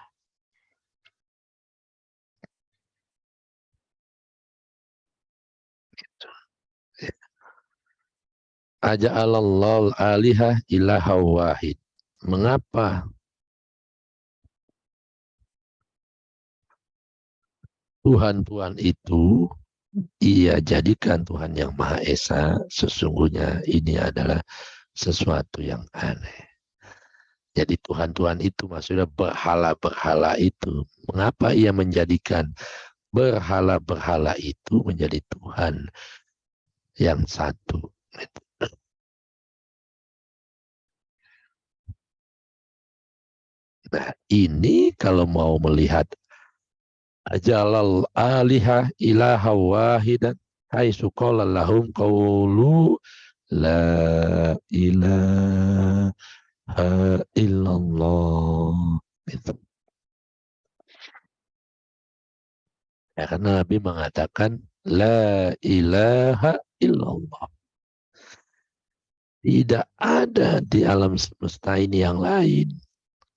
Speaker 1: Gitu. Ya. Aja'alallahu alihah ilaha wahid. Mengapa Tuhan-Tuhan itu ia jadikan Tuhan yang Maha Esa? Sesungguhnya ini adalah sesuatu yang aneh. Jadi Tuhan-Tuhan itu maksudnya berhala-berhala itu. Mengapa ia menjadikan berhala-berhala itu menjadi Tuhan yang satu? Nah, ini kalau mau melihat ajalal alihah ilaha wahidan haitsu qala lahum qawlu la ilaha illallah. Gitu. Ya, karena Nabi mengatakan la ilaha illallah. Tidak ada di alam semesta ini yang lain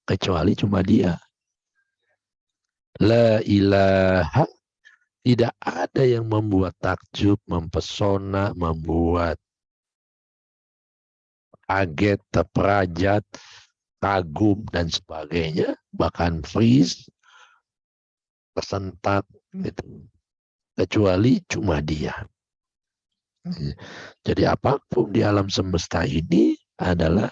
Speaker 1: kecuali cuma dia. La ilaha, tidak ada yang membuat takjub, mempesona, membuat kaget, terperajat, kagum, dan sebagainya. Bahkan freeze, tersentak, gitu. Kecuali cuma dia. Jadi apapun di alam semesta ini adalah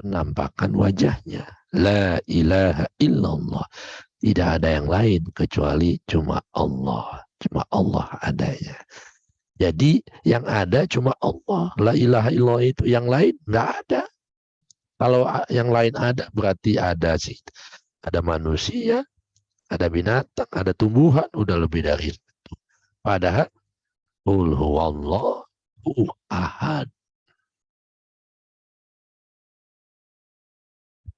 Speaker 1: penampakan wajahnya. La ilaha illallah. Tidak ada yang lain kecuali cuma Allah. Cuma Allah adanya. Jadi yang ada cuma Allah. La ilaha illallah itu. Yang lain nggak ada. Kalau yang lain ada berarti ada sih. Ada manusia, ada binatang, ada tumbuhan. Udah lebih dari itu. Padahal qul huwallahu ahad.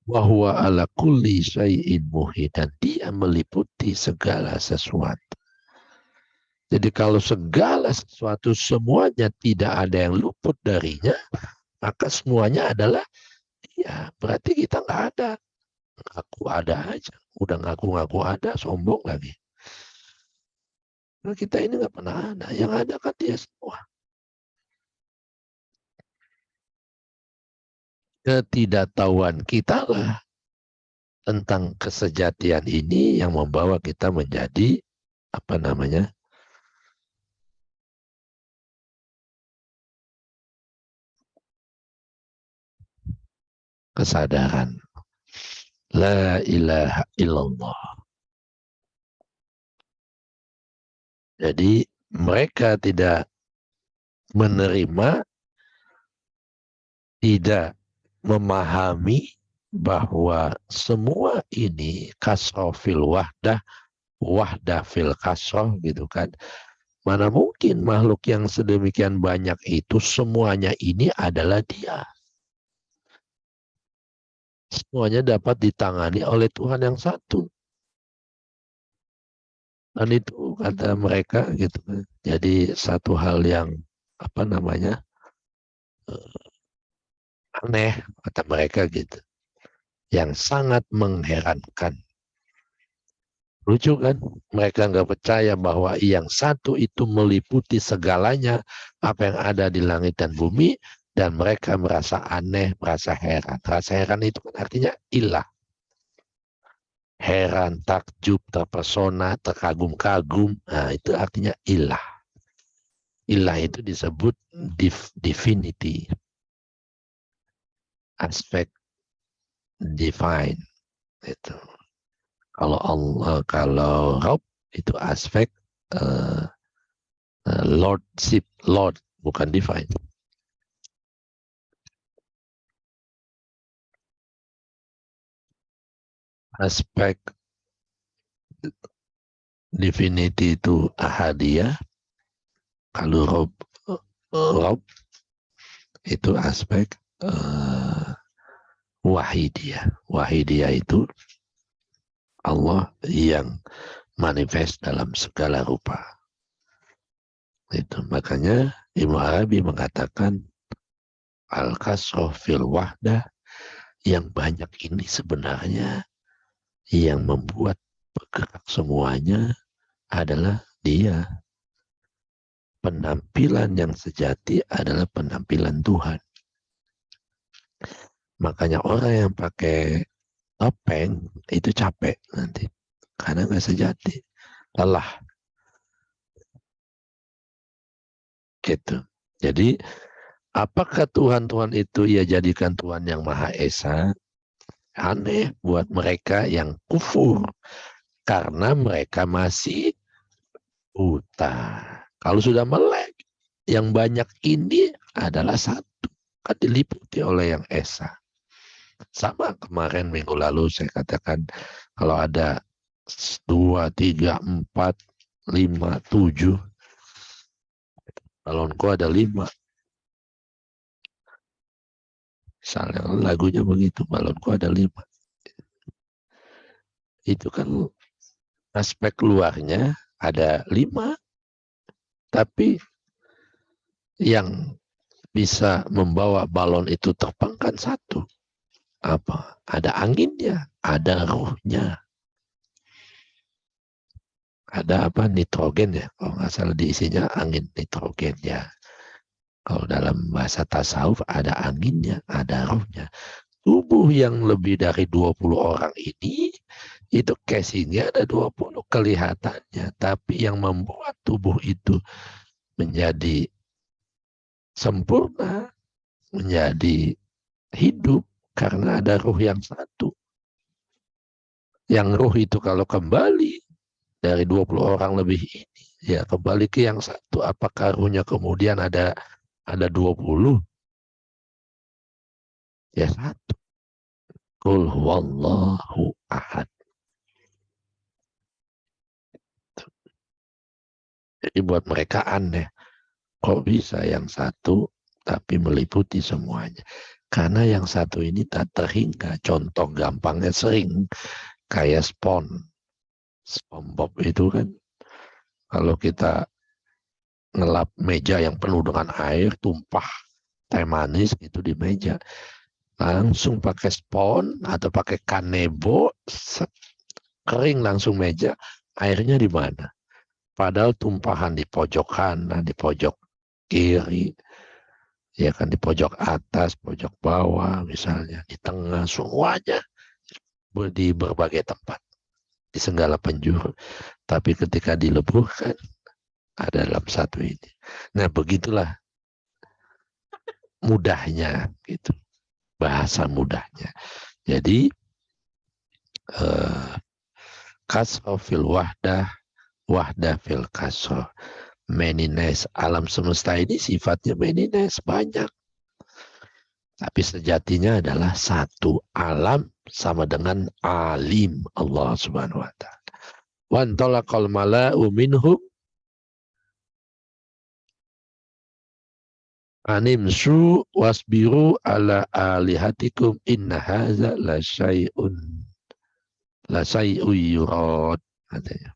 Speaker 1: Wahuwa ala kulli syai'in muhid. Dan dia meliputi segala sesuatu. Jadi kalau segala sesuatu semuanya tidak ada yang luput darinya, maka semuanya adalah dia. Berarti kita nggak ada. Ngaku ada aja. Udah ngaku-ngaku ada, sombong lagi. Nah, kita ini nggak pernah ada. Yang ada kan dia semua. Ketidaktahuan kita lah tentang kesejatian ini yang membawa kita menjadi kesadaran. La ilaha illallah. Jadi mereka tidak menerima, tidak memahami bahwa semua ini kasroh fil wahdah, wahdah fil kasroh gitu kan. Mana mungkin makhluk yang sedemikian banyak itu semuanya ini adalah dia. Semuanya dapat ditangani oleh Tuhan yang satu. Dan itu kata mereka gitu. Jadi satu hal yang aneh kata mereka gitu. Yang sangat mengherankan. Lucu kan? Mereka nggak percaya bahwa yang satu itu meliputi segalanya apa yang ada di langit dan bumi, dan mereka merasa aneh, merasa heran. Rasa heran itu kan artinya ilah. Heran, takjub, terpesona, terkagum-kagum. Nah, itu artinya ilah. Ilah itu disebut divinity. Aspek divine. Itu. Kalau Allah, kalau Rob itu aspek lordship, Lord, bukan divine. aspek divinity itu ahadiyah, kalau Rob itu aspek wahidiyah. Wahidiyah itu Allah yang manifest dalam segala rupa. Itu makanya Ibnu Arabi mengatakan al-kasroh fil wahdah, yang banyak ini sebenarnya yang membuat bergerak semuanya adalah dia. Penampilan yang sejati adalah penampilan Tuhan. Makanya orang yang pakai topeng itu capek nanti, karena nggak sejati, lelah. Gitu. Jadi apakah Tuhan itu ia jadikan Tuhan yang Maha Esa? Aneh buat mereka yang kufur, karena mereka masih buta. Kalau sudah melek, yang banyak ini adalah satu, kan diliputi oleh yang Esa. Sama kemarin minggu lalu saya katakan, kalau ada 2, 3, 4, 5, 7, balonku ada 5. Misalnya lagunya begitu, balonku ada 5. Itu kan aspek luarnya ada 5, tapi yang bisa membawa balon itu terbang kan satu. Apa? Ada anginnya, ada ruhnya. Ada apa? Nitrogen ya. Kalau nggak salah diisinya angin nitrogen ya. Kalau dalam bahasa tasawuf ada anginnya, ada ruhnya. Tubuh yang lebih dari 20 orang ini, itu casingnya ada 20 kelihatannya. Tapi yang membuat tubuh itu menjadi sempurna, menjadi hidup, karena ada ruh yang satu. Yang ruh itu kalau kembali dari 20 orang lebih ini, ya kembali ke yang satu. Apakah ruhnya kemudian ada 20? Ya satu. Qul huwallahu ahad. Jadi buat mereka aneh, kok bisa yang satu tapi meliputi semuanya. Karena yang satu ini tak terhingga. Contoh gampangnya sering kayak SpongeBob itu kan, kalau kita ngelap meja yang penuh dengan air, tumpah teh manis itu di meja, langsung pakai spon atau pakai kanebo, kering langsung meja, airnya di mana? Padahal tumpahan di pojok kanan, di pojok kiri, ya kan, di pojok atas, pojok bawah misalnya, di tengah, semuanya di berbagai tempat, di segala penjuru. Tapi ketika dileburkan, ada dalam satu ini. Nah, begitulah mudahnya, gitu. Bahasa mudahnya. Jadi, kasro fil wahdah, wahdah fil kasro. Manyness, alam semesta ini sifatnya manyness, banyak. Tapi sejatinya adalah satu. Alam sama dengan alim, Allah Subhanahu wa ta'ala. Wantolakal mala'u minhum animsu wasbiru ala alihatikum inna haza la syai'un yurad, katanya.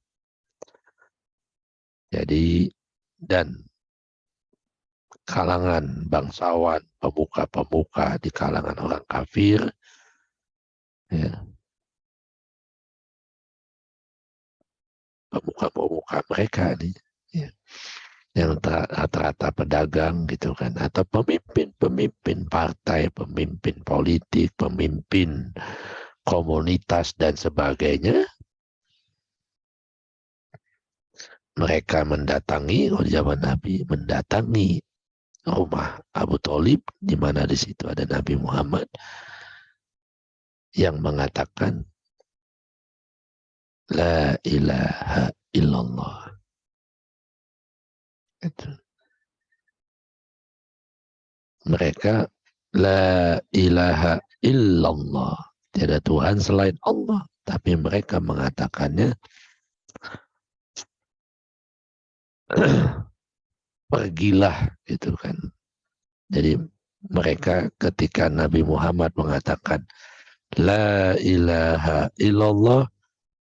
Speaker 1: Jadi, dan kalangan bangsawan, pemuka-pemuka di kalangan orang kafir, ya, pemuka-pemuka mereka nih, ya, yang rata-rata pedagang gitu kan, atau pemimpin partai, pemimpin politik, pemimpin komunitas dan sebagainya, mereka mendatangi, zaman Nabi mendatangi rumah Abu Thalib, di mana di situ ada Nabi Muhammad yang mengatakan la ilaha illallah. Itu. Mereka la ilaha illallah, tiada Tuhan selain Allah. Tapi mereka mengatakannya pergilah, gitu kan. Jadi mereka ketika Nabi Muhammad mengatakan la ilaha illallah,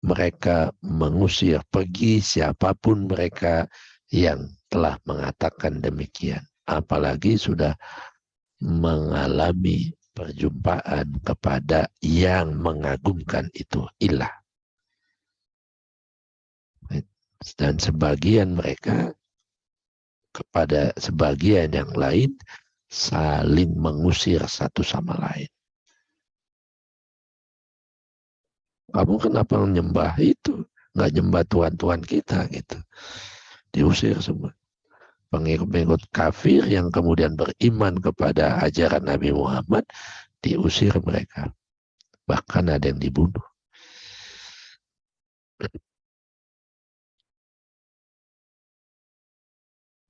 Speaker 1: mereka mengusir pergi siapapun mereka yang telah mengatakan demikian. Apalagi sudah mengalami perjumpaan kepada yang mengagumkan itu, ilah. Dan sebagian mereka kepada sebagian yang lain saling mengusir satu sama lain. Kamu kenapa menyembah itu? Nggak nyembah Tuhan-Tuhan kita gitu. Diusir semua. Pengikut-pengikut kafir yang kemudian beriman kepada ajaran Nabi Muhammad, diusir mereka. Bahkan ada yang dibunuh.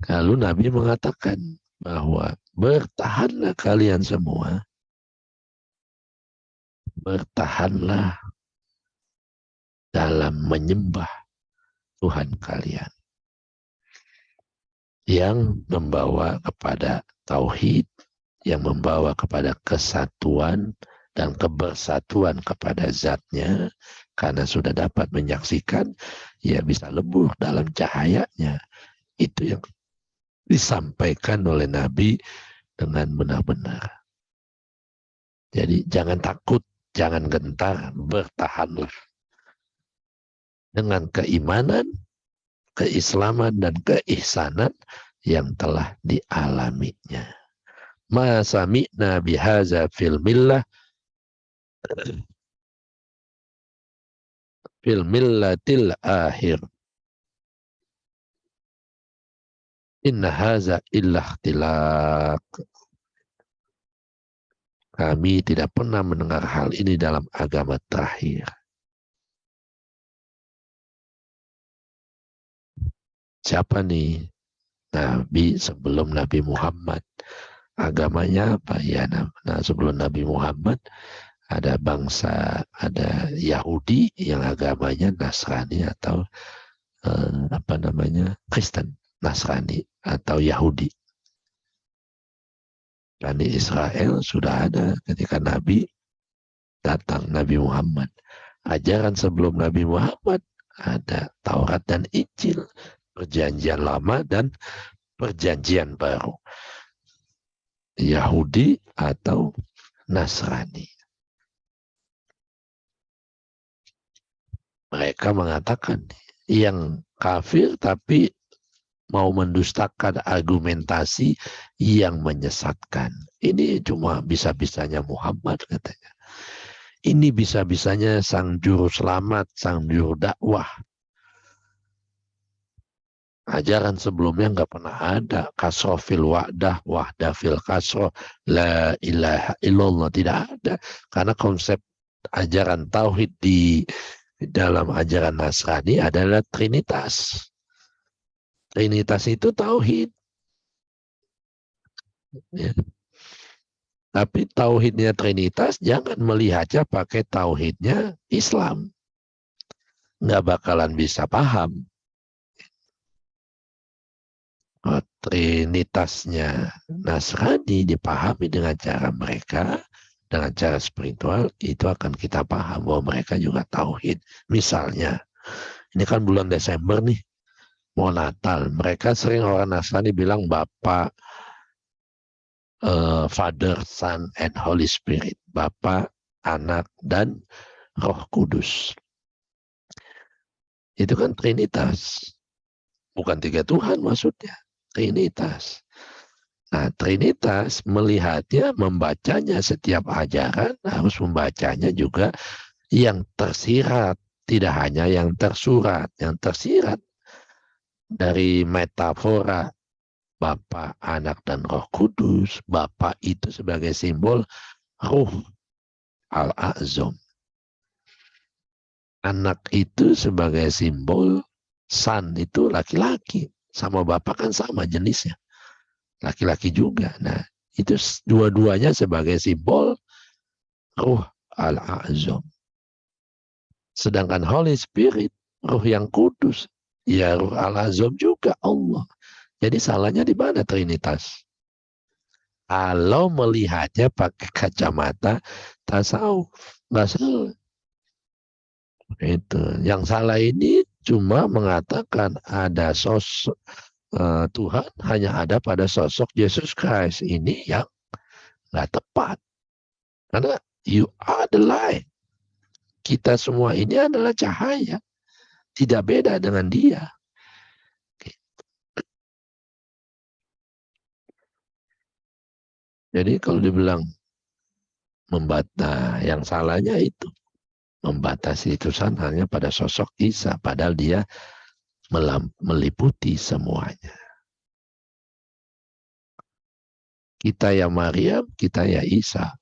Speaker 1: Lalu Nabi mengatakan bahwa bertahanlah kalian semua. Bertahanlah dalam menyembah Tuhan kalian. Yang membawa kepada tauhid, yang membawa kepada kesatuan dan kebersatuan kepada zatnya, karena sudah dapat menyaksikan, ya bisa lebur dalam cahayanya. Itu yang disampaikan oleh Nabi dengan benar-benar. Jadi jangan takut, jangan gentar, bertahanlah. Dengan keimanan, keislaman, dan keihsanan yang telah dialaminya. Ma sami'na bihaza fil millah fil millatil akhir. Inna haza illa ikhtilaq. Kami tidak pernah mendengar hal ini dalam agama terakhir. Siapa nih? Nabi sebelum Nabi Muhammad. Agamanya apa? Ya, nah sebelum Nabi Muhammad ada bangsa, ada Yahudi yang agamanya Nasrani atau Kristen, Nasrani atau Yahudi. Bani Israel sudah ada ketika Nabi datang, Nabi Muhammad. Ajaran sebelum Nabi Muhammad ada Taurat dan Injil, Perjanjian Lama dan Perjanjian Baru. Yahudi atau Nasrani. Mereka mengatakan yang kafir tapi mau mendustakan argumentasi yang menyesatkan. Ini cuma bisa-bisanya Muhammad katanya. Ini bisa-bisanya sang juru selamat, sang juru dakwah. Ajaran sebelumnya nggak pernah ada. Kasroh fil wa'dah, wahdah fil kasroh, la ilaha illallah, tidak ada. Karena konsep ajaran tauhid di dalam ajaran Nasrani adalah Trinitas. Trinitas itu tauhid. Ya. Tapi tauhidnya Trinitas jangan melihatnya pakai tauhidnya Islam. Nggak bakalan bisa paham. Trinitasnya Nasrani dipahami dengan cara mereka, dengan cara spiritual, itu akan kita paham bahwa mereka juga tauhid. Misalnya, ini kan bulan Desember nih, mau Natal. Mereka sering orang Nasrani bilang Bapa, Father, Son, and Holy Spirit. Bapa, Anak, dan Roh Kudus. Itu kan Trinitas. Bukan tiga Tuhan maksudnya. Trinitas. Nah, Trinitas melihatnya, membacanya setiap ajaran harus membacanya juga yang tersirat, tidak hanya yang tersurat, yang tersirat dari metafora Bapa, Anak, dan Roh Kudus. Bapa itu sebagai simbol Ruh Al-A'zam. Anak itu sebagai simbol San, itu laki-laki. Sama Bapak kan sama jenisnya. Laki-laki juga. Nah, itu dua-duanya sebagai simbol Ruh Al-A'zam. Sedangkan Holy Spirit, Ruh yang kudus, ya Ruh Al-Azam juga Allah. Jadi salahnya di mana Trinitas? Kalau melihatnya pakai kacamata tasawuf, nggak salah. Itu. Yang salah ini cuma mengatakan ada sosok Tuhan hanya ada pada sosok Yesus Christ. Ini yang nggak tepat. Karena you are the light. Kita semua ini adalah cahaya. Tidak beda dengan dia. Jadi kalau dibilang membata, yang salahnya itu. Membatasi itu hanya pada sosok Isa. Padahal dia meliputi semuanya. Kita ya Maryam, kita ya Isa.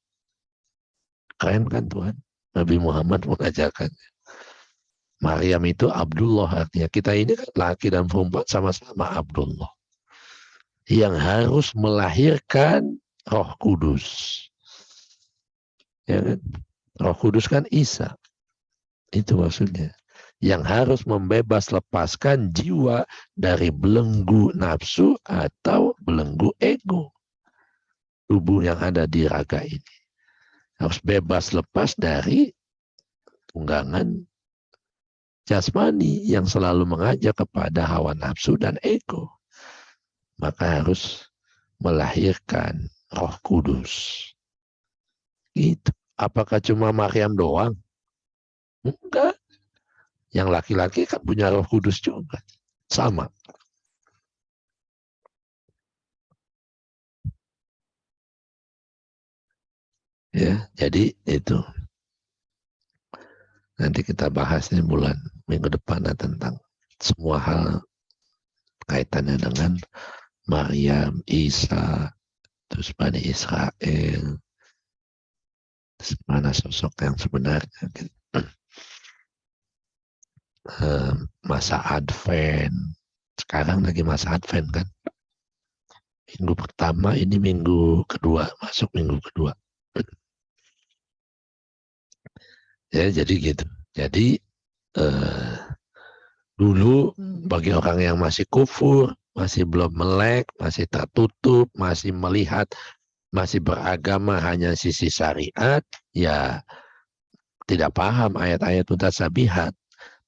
Speaker 1: Keren kan Tuhan? Nabi Muhammad mengajarkan. Maryam itu Abdullah artinya. Kita ini kan laki dan perempuan sama-sama Abdullah. Yang harus melahirkan Roh Kudus. Ya kan? Roh Kudus kan Isa. Itu maksudnya. Yang harus membebas lepaskan jiwa dari belenggu nafsu atau belenggu ego. Tubuh yang ada di raga ini. Harus bebas lepas dari tunggangan jasmani yang selalu mengajak kepada hawa nafsu dan ego. Maka harus melahirkan Roh Kudus. Gitu. Apakah cuma Maryam doang? Enggak. Yang laki-laki kan punya Roh Kudus juga. Sama. Ya, jadi itu. Nanti kita bahas nih minggu depan tentang semua hal kaitannya dengan Maryam, Isa, terus Bani Israel, mana sosok yang sebenarnya. Gitu. Masa Advent, sekarang lagi masa Advent kan. Minggu pertama ini minggu kedua, masuk minggu kedua. Ya jadi gitu. Jadi dulu bagi orang yang masih kufur, masih belum melek, masih tertutup, masih melihat, masih beragama hanya sisi syariat, ya tidak paham ayat-ayat mutasabihat.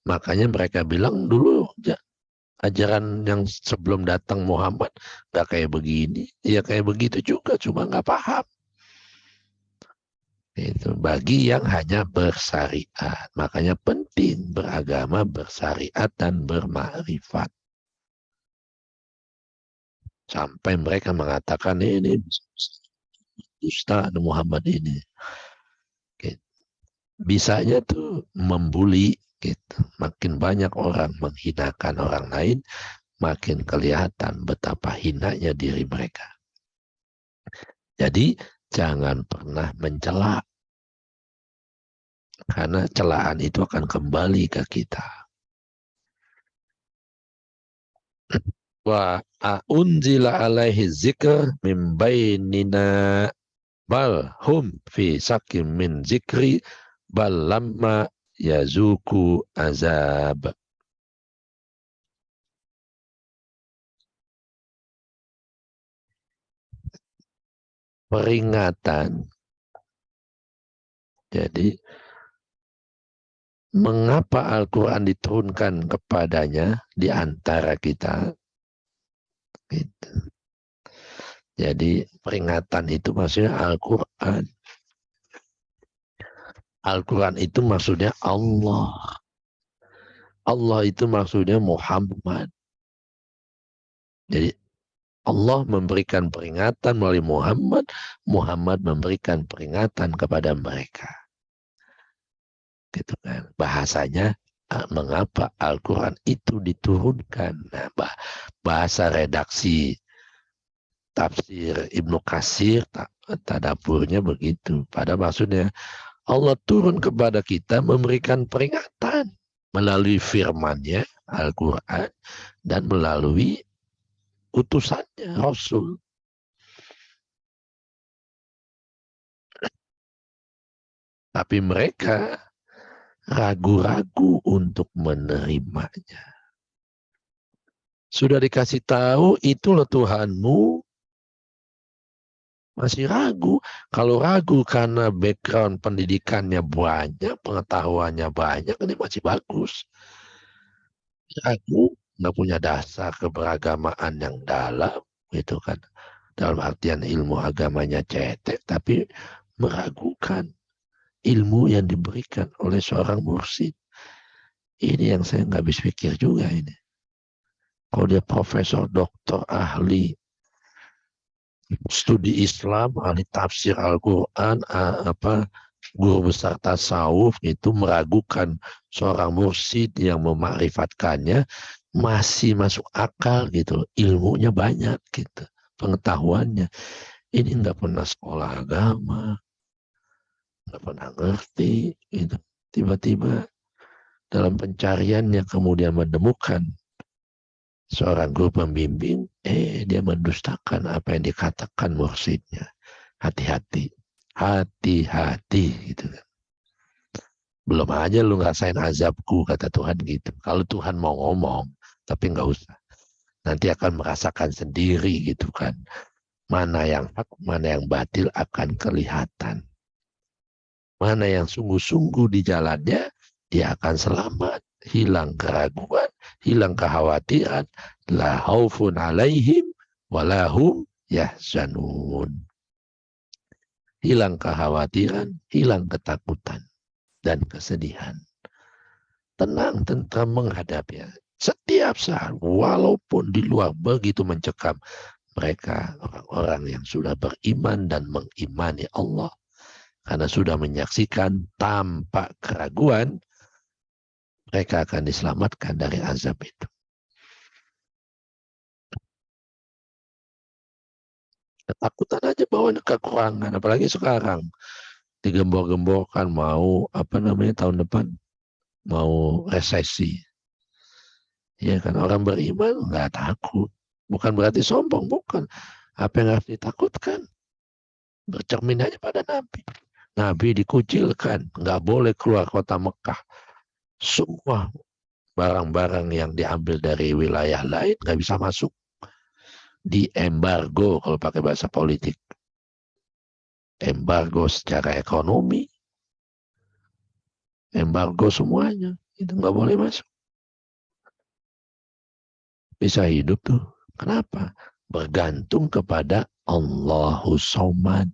Speaker 1: Makanya mereka bilang dulu ajaran yang sebelum datang Muhammad nggak kayak begini, ya kayak begitu juga, cuma nggak paham. Itu bagi yang hanya bersyariat. Makanya penting beragama, bersyariat dan bermakrifat. Sampai mereka mengatakan ini dusta Muhammad ini. Bisanya tuh membuli gitu. Makin banyak orang menghinakan orang lain, makin kelihatan betapa hinanya diri mereka. Jadi jangan pernah mencela. Karena celaan itu akan kembali ke kita. Wa unzila alaihi zikr min bainina bal hum fi sakim min zikri bal lamma yazuku azab. Peringatan. Jadi mengapa Al-Quran diturunkan kepadanya di antara kita? Gitu. Jadi peringatan itu maksudnya Al-Quran. Al-Quran itu maksudnya Allah. Allah itu maksudnya Muhammad. Jadi Allah memberikan peringatan melalui Muhammad. Muhammad memberikan peringatan kepada mereka. Gitu kan. Bahasanya mengapa Al-Quran itu diturunkan. Nah, bahasa redaksi tafsir Ibnu Katsir tadaburnya begitu. Pada maksudnya Allah turun kepada kita memberikan peringatan melalui firman-Nya Al-Quran dan melalui utusannya Rasul. Tapi mereka ragu-ragu untuk menerimanya. Sudah dikasih tahu, itulah Tuhanmu, masih ragu. Kalau ragu karena background pendidikannya banyak, pengetahuannya banyak, ini masih bagus. Ragu, nggak punya dasar keberagamaan yang dalam, gitu kan. Dalam artian ilmu agamanya cetek, tapi meragukan ilmu yang diberikan oleh seorang mursyid. Ini yang saya nggak habis pikir juga ini. Kalau dia profesor, doktor, ahli studi Islam, ahli tafsir Al-Quran, guru besar tasawuf, itu meragukan seorang mursyid yang memakrifatkannya, masih masuk akal gitu. Ilmunya banyak gitu, pengetahuannya. Ini nggak pernah sekolah agama, nggak pernah ngerti gitu. Tiba-tiba dalam pencariannya kemudian menemukan seorang guru pembimbing, dia mendustakan apa yang dikatakan mursyidnya. Hati-hati, hati-hati gitu kan. Belum aja lu ngerasain azabku, kata Tuhan gitu. Kalau Tuhan mau ngomong, tapi nggak usah. Nanti akan merasakan sendiri gitu kan. Mana yang hak, mana yang batil akan kelihatan. Mana yang sungguh-sungguh di jalannya, dia akan selamat. Hilang keraguan, hilang kekhawatiran. La haufun alaihim, walahum yahzanun. Hilang kekhawatiran, hilang ketakutan dan kesedihan. Tenang, tentram menghadapinya. Setiap saat, walaupun di luar begitu mencekam, mereka orang-orang yang sudah beriman dan mengimani Allah, karena sudah menyaksikan tanpa keraguan, mereka akan diselamatkan dari azab itu. Ketakutan aja bahwa kekurangan, apalagi sekarang digembor-gemborkan mau tahun depan mau resesi. Ya kan, orang beriman nggak takut. Bukan berarti sombong, bukan. Apa yang harus ditakutkan? Bercermin aja pada Nabi. Nabi dikucilkan, nggak boleh keluar kota Mekah. Semua barang-barang yang diambil dari wilayah lain nggak bisa masuk. Di embargo kalau pakai bahasa politik. Embargo secara ekonomi. Embargo semuanya. Itu nggak boleh masuk. Bisa hidup tuh. Kenapa? Bergantung kepada Allahu Somad.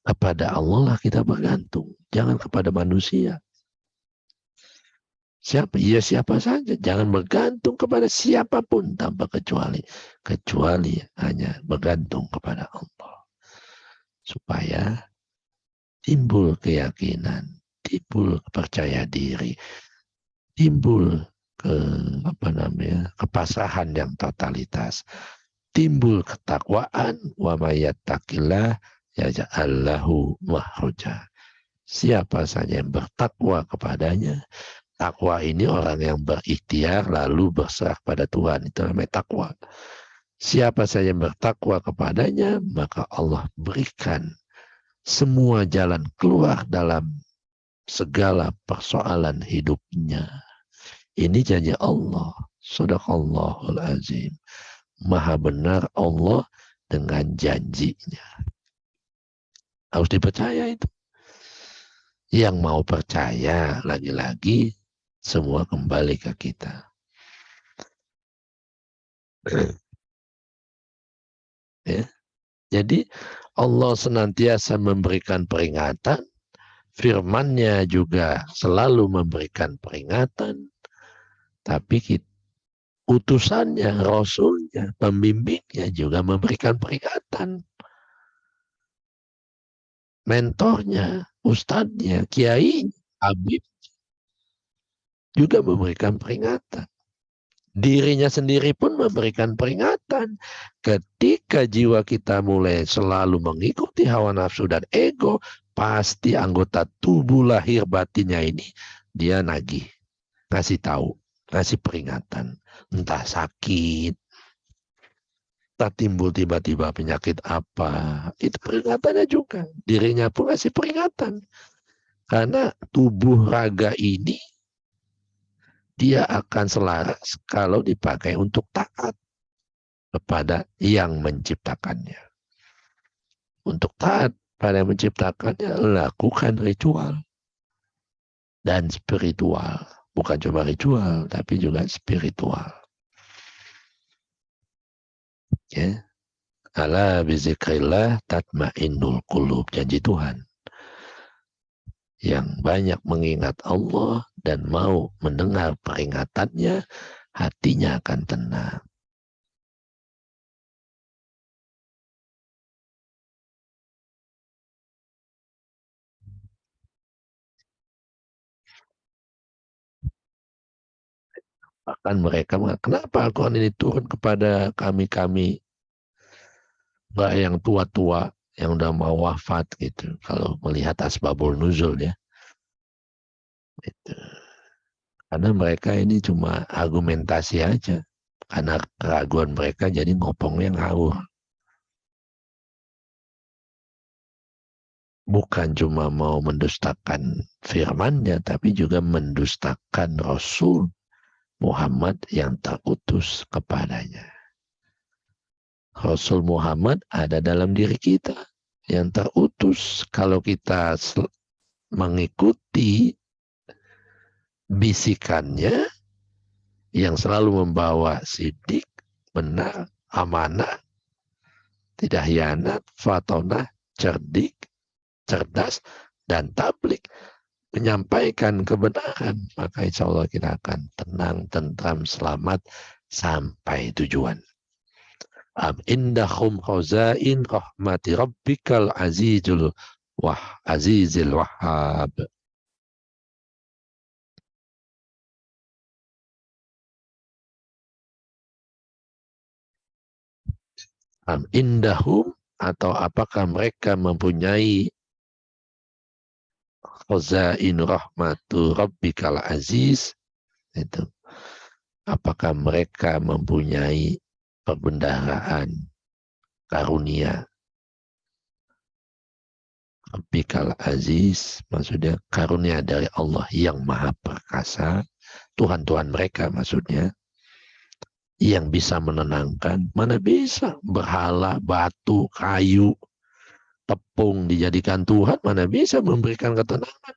Speaker 1: Kepada Allah lah kita bergantung. Jangan kepada manusia. Siapa? Ya siapa saja. Jangan bergantung kepada siapapun tanpa kecuali. Kecuali hanya bergantung kepada Allah. Supaya timbul keyakinan, timbul percaya diri, timbul kepasrahan yang totalitas, timbul ketakwaan, wa mayyattaqillah yaj'allahu makhraja. Siapa saja yang bertakwa kepadanya, takwa ini orang yang berikhtiar lalu berserah pada Tuhan, itu namanya takwa. Siapa saja yang bertakwa kepadanya, maka Allah berikan semua jalan keluar dalam segala persoalan hidupnya. Ini janji Allah. Shadaqallahul azim. Maha benar Allah dengan janjinya. Harus dipercaya itu. Yang mau percaya, lagi-lagi semua kembali ke kita. Ya. Jadi Allah senantiasa memberikan peringatan, firman-Nya juga selalu memberikan peringatan, tapi utusannya, rasulnya, pembimbingnya juga memberikan peringatan. Mentornya, ustadznya, kiai, habib juga memberikan peringatan. Dirinya sendiri pun memberikan peringatan. Ketika jiwa kita mulai selalu mengikuti hawa nafsu dan ego, pasti anggota tubuh lahir batinnya ini dia nagih, ngasih tahu, ngasih peringatan. Entah sakit, entah timbul tiba-tiba penyakit apa, itu peringatannya juga. Dirinya pun ngasih peringatan. Karena tubuh raga ini dia akan selaras kalau dipakai untuk taat kepada yang menciptakannya. Untuk taat pada yang menciptakannya, lakukan ritual dan spiritual. Bukan cuma ritual, tapi juga spiritual. Ya. Ala bizikrillah tatmainnul qulub. Janji Tuhan. Yang banyak mengingat Allah dan mau mendengar peringatannya, hatinya akan tenang. Bahkan mereka mengatakan, kenapa Al-Quran ini turun kepada kami-kami, nggak yang tua-tua, yang udah mau wafat gitu. Kalau melihat asbabul nuzul ya. Gitu. Karena mereka ini cuma argumentasi aja. Karena keraguan mereka jadi ngopongnya ngawur. Bukan cuma mau mendustakan firman-Nya, tapi juga mendustakan Rasul Muhammad yang terutus kepadanya. Rasul Muhammad ada dalam diri kita yang terutus. Kalau kita mengikuti bisikannya yang selalu membawa sidik, benar, amanah, tidak hianat, fatonah, cerdas, dan tablik, menyampaikan kebenaran, maka insya Allah kita akan tenang, tentram, selamat sampai tujuan. Am indahum khazain rahmati rabbikal azizil wahhab. Am indahum, atau apakah mereka mempunyai khazain rahmatu rabbikal aziz, itu apakah mereka mempunyai perbendaharaan karunia Rabbikal aziz, maksudnya karunia dari Allah yang maha perkasa, Tuhan-Tuhan mereka maksudnya, yang bisa menenangkan. Mana bisa berhala, batu, kayu, tepung dijadikan Tuhan, mana bisa memberikan ketenangan.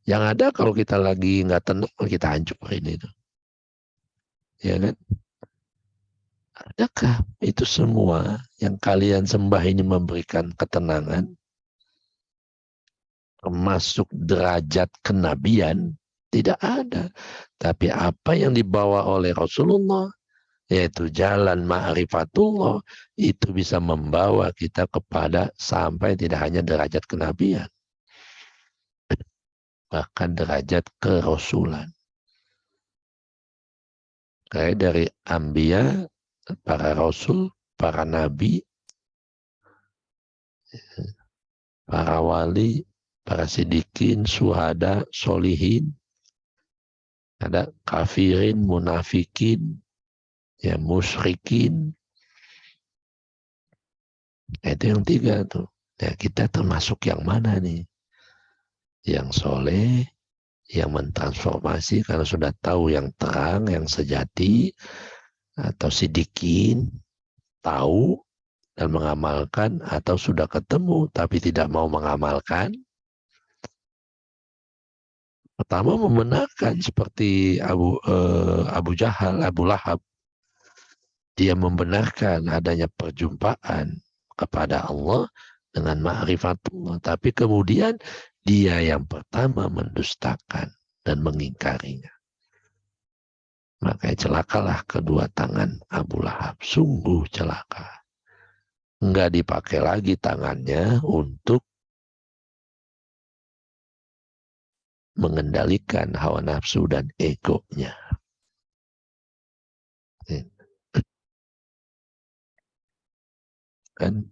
Speaker 1: Yang ada kalau kita lagi nggak tenang, kita hancurin itu. Ya kan? Adakah itu semua yang kalian sembah ini memberikan ketenangan? Termasuk derajat kenabian? Tidak ada. Tapi apa yang dibawa oleh Rasulullah, yaitu jalan ma'rifatullah, itu bisa membawa kita kepada sampai tidak hanya derajat kenabian, bahkan derajat kerasulan. Kayak dari anbiya, para rasul, para nabi, para wali, para sidikin, suhada, solihin, ada kafirin, munafikin, ya musyrikin. Itu yang tiga tuh. Ya, kita termasuk yang mana nih? Yang soleh, yang mentransformasi karena sudah tahu yang terang, yang sejati, atau sidikin, tahu dan mengamalkan, atau sudah ketemu tapi tidak mau mengamalkan. Pertama membenarkan seperti Abu Jahal, Abu Lahab. Dia membenarkan adanya perjumpaan kepada Allah dengan ma'rifatullah. Tapi kemudian dia yang pertama mendustakan dan mengingkarinya. Maka celakalah kedua tangan Abu Lahab. Sungguh celaka. Enggak dipakai lagi tangannya untuk mengendalikan hawa nafsu dan egonya. Kan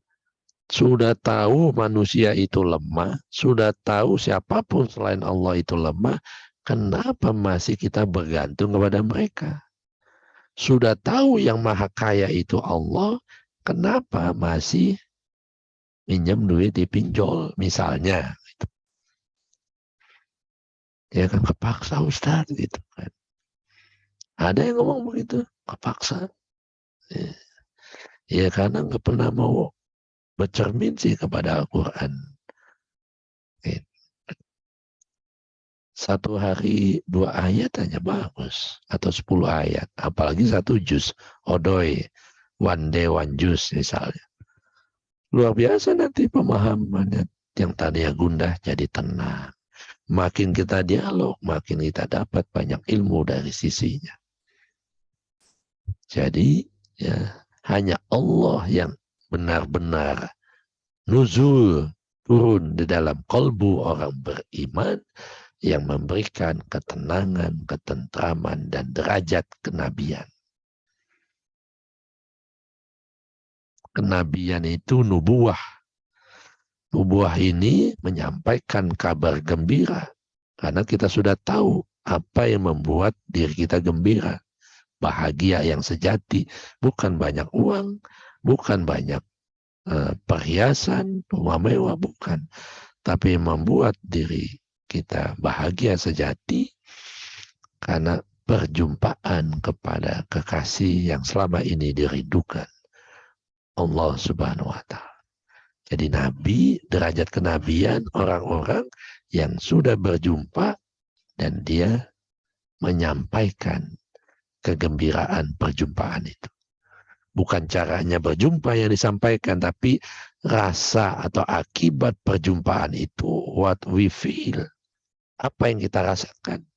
Speaker 1: sudah tahu manusia itu lemah, sudah tahu siapapun selain Allah itu lemah, kenapa masih kita bergantung kepada mereka? Sudah tahu yang maha kaya itu Allah, kenapa masih minjem duit di pinjol misalnya? Ya kan, kepaksa Ustaz gitu kan. Ada yang ngomong begitu, kepaksa. Ya, ya karena nggak pernah mau bercermin sih kepada Al-Quran. Ya. Satu hari 2 ayat hanya bagus. Atau 10 ayat. Apalagi 1 juz. Odoy. One day, one juz misalnya. Luar biasa nanti pemahamannya. Yang tadinya gundah jadi tenang. Makin kita dialog, makin kita dapat banyak ilmu dari sisinya. Jadi ya hanya Allah yang benar-benar nuzul turun di dalam kalbu orang beriman yang memberikan ketenangan, ketentraman, dan derajat kenabian. Kenabian itu nubuah. Nubuah ini menyampaikan kabar gembira. Karena kita sudah tahu apa yang membuat diri kita gembira. Bahagia yang sejati. Bukan banyak uang, bukan banyak perhiasan, rumah mewah, bukan. Tapi membuat diri kita bahagia sejati karena perjumpaan kepada kekasih yang selama ini dirindukan, Allah Subhanahu wa Ta'ala. Jadi Nabi, derajat kenabian orang-orang yang sudah berjumpa dan dia menyampaikan kegembiraan perjumpaan itu. Bukan caranya berjumpa yang disampaikan, tapi rasa atau akibat perjumpaan itu, what we feel, apa yang kita rasakan.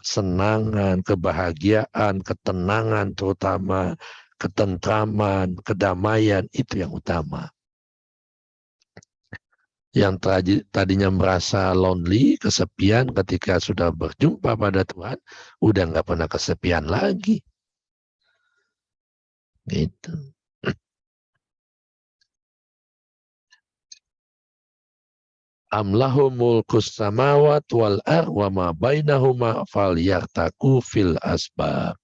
Speaker 1: Kesenangan, kebahagiaan, ketenangan terutama, ketentraman, kedamaian, itu yang utama. Yang tadinya merasa lonely, kesepian, ketika sudah berjumpa pada Tuhan, udah nggak pernah kesepian lagi. Gitu. Amlahum mulkus samawat wal ar wa ma bainahuma falyartaku fil asbab.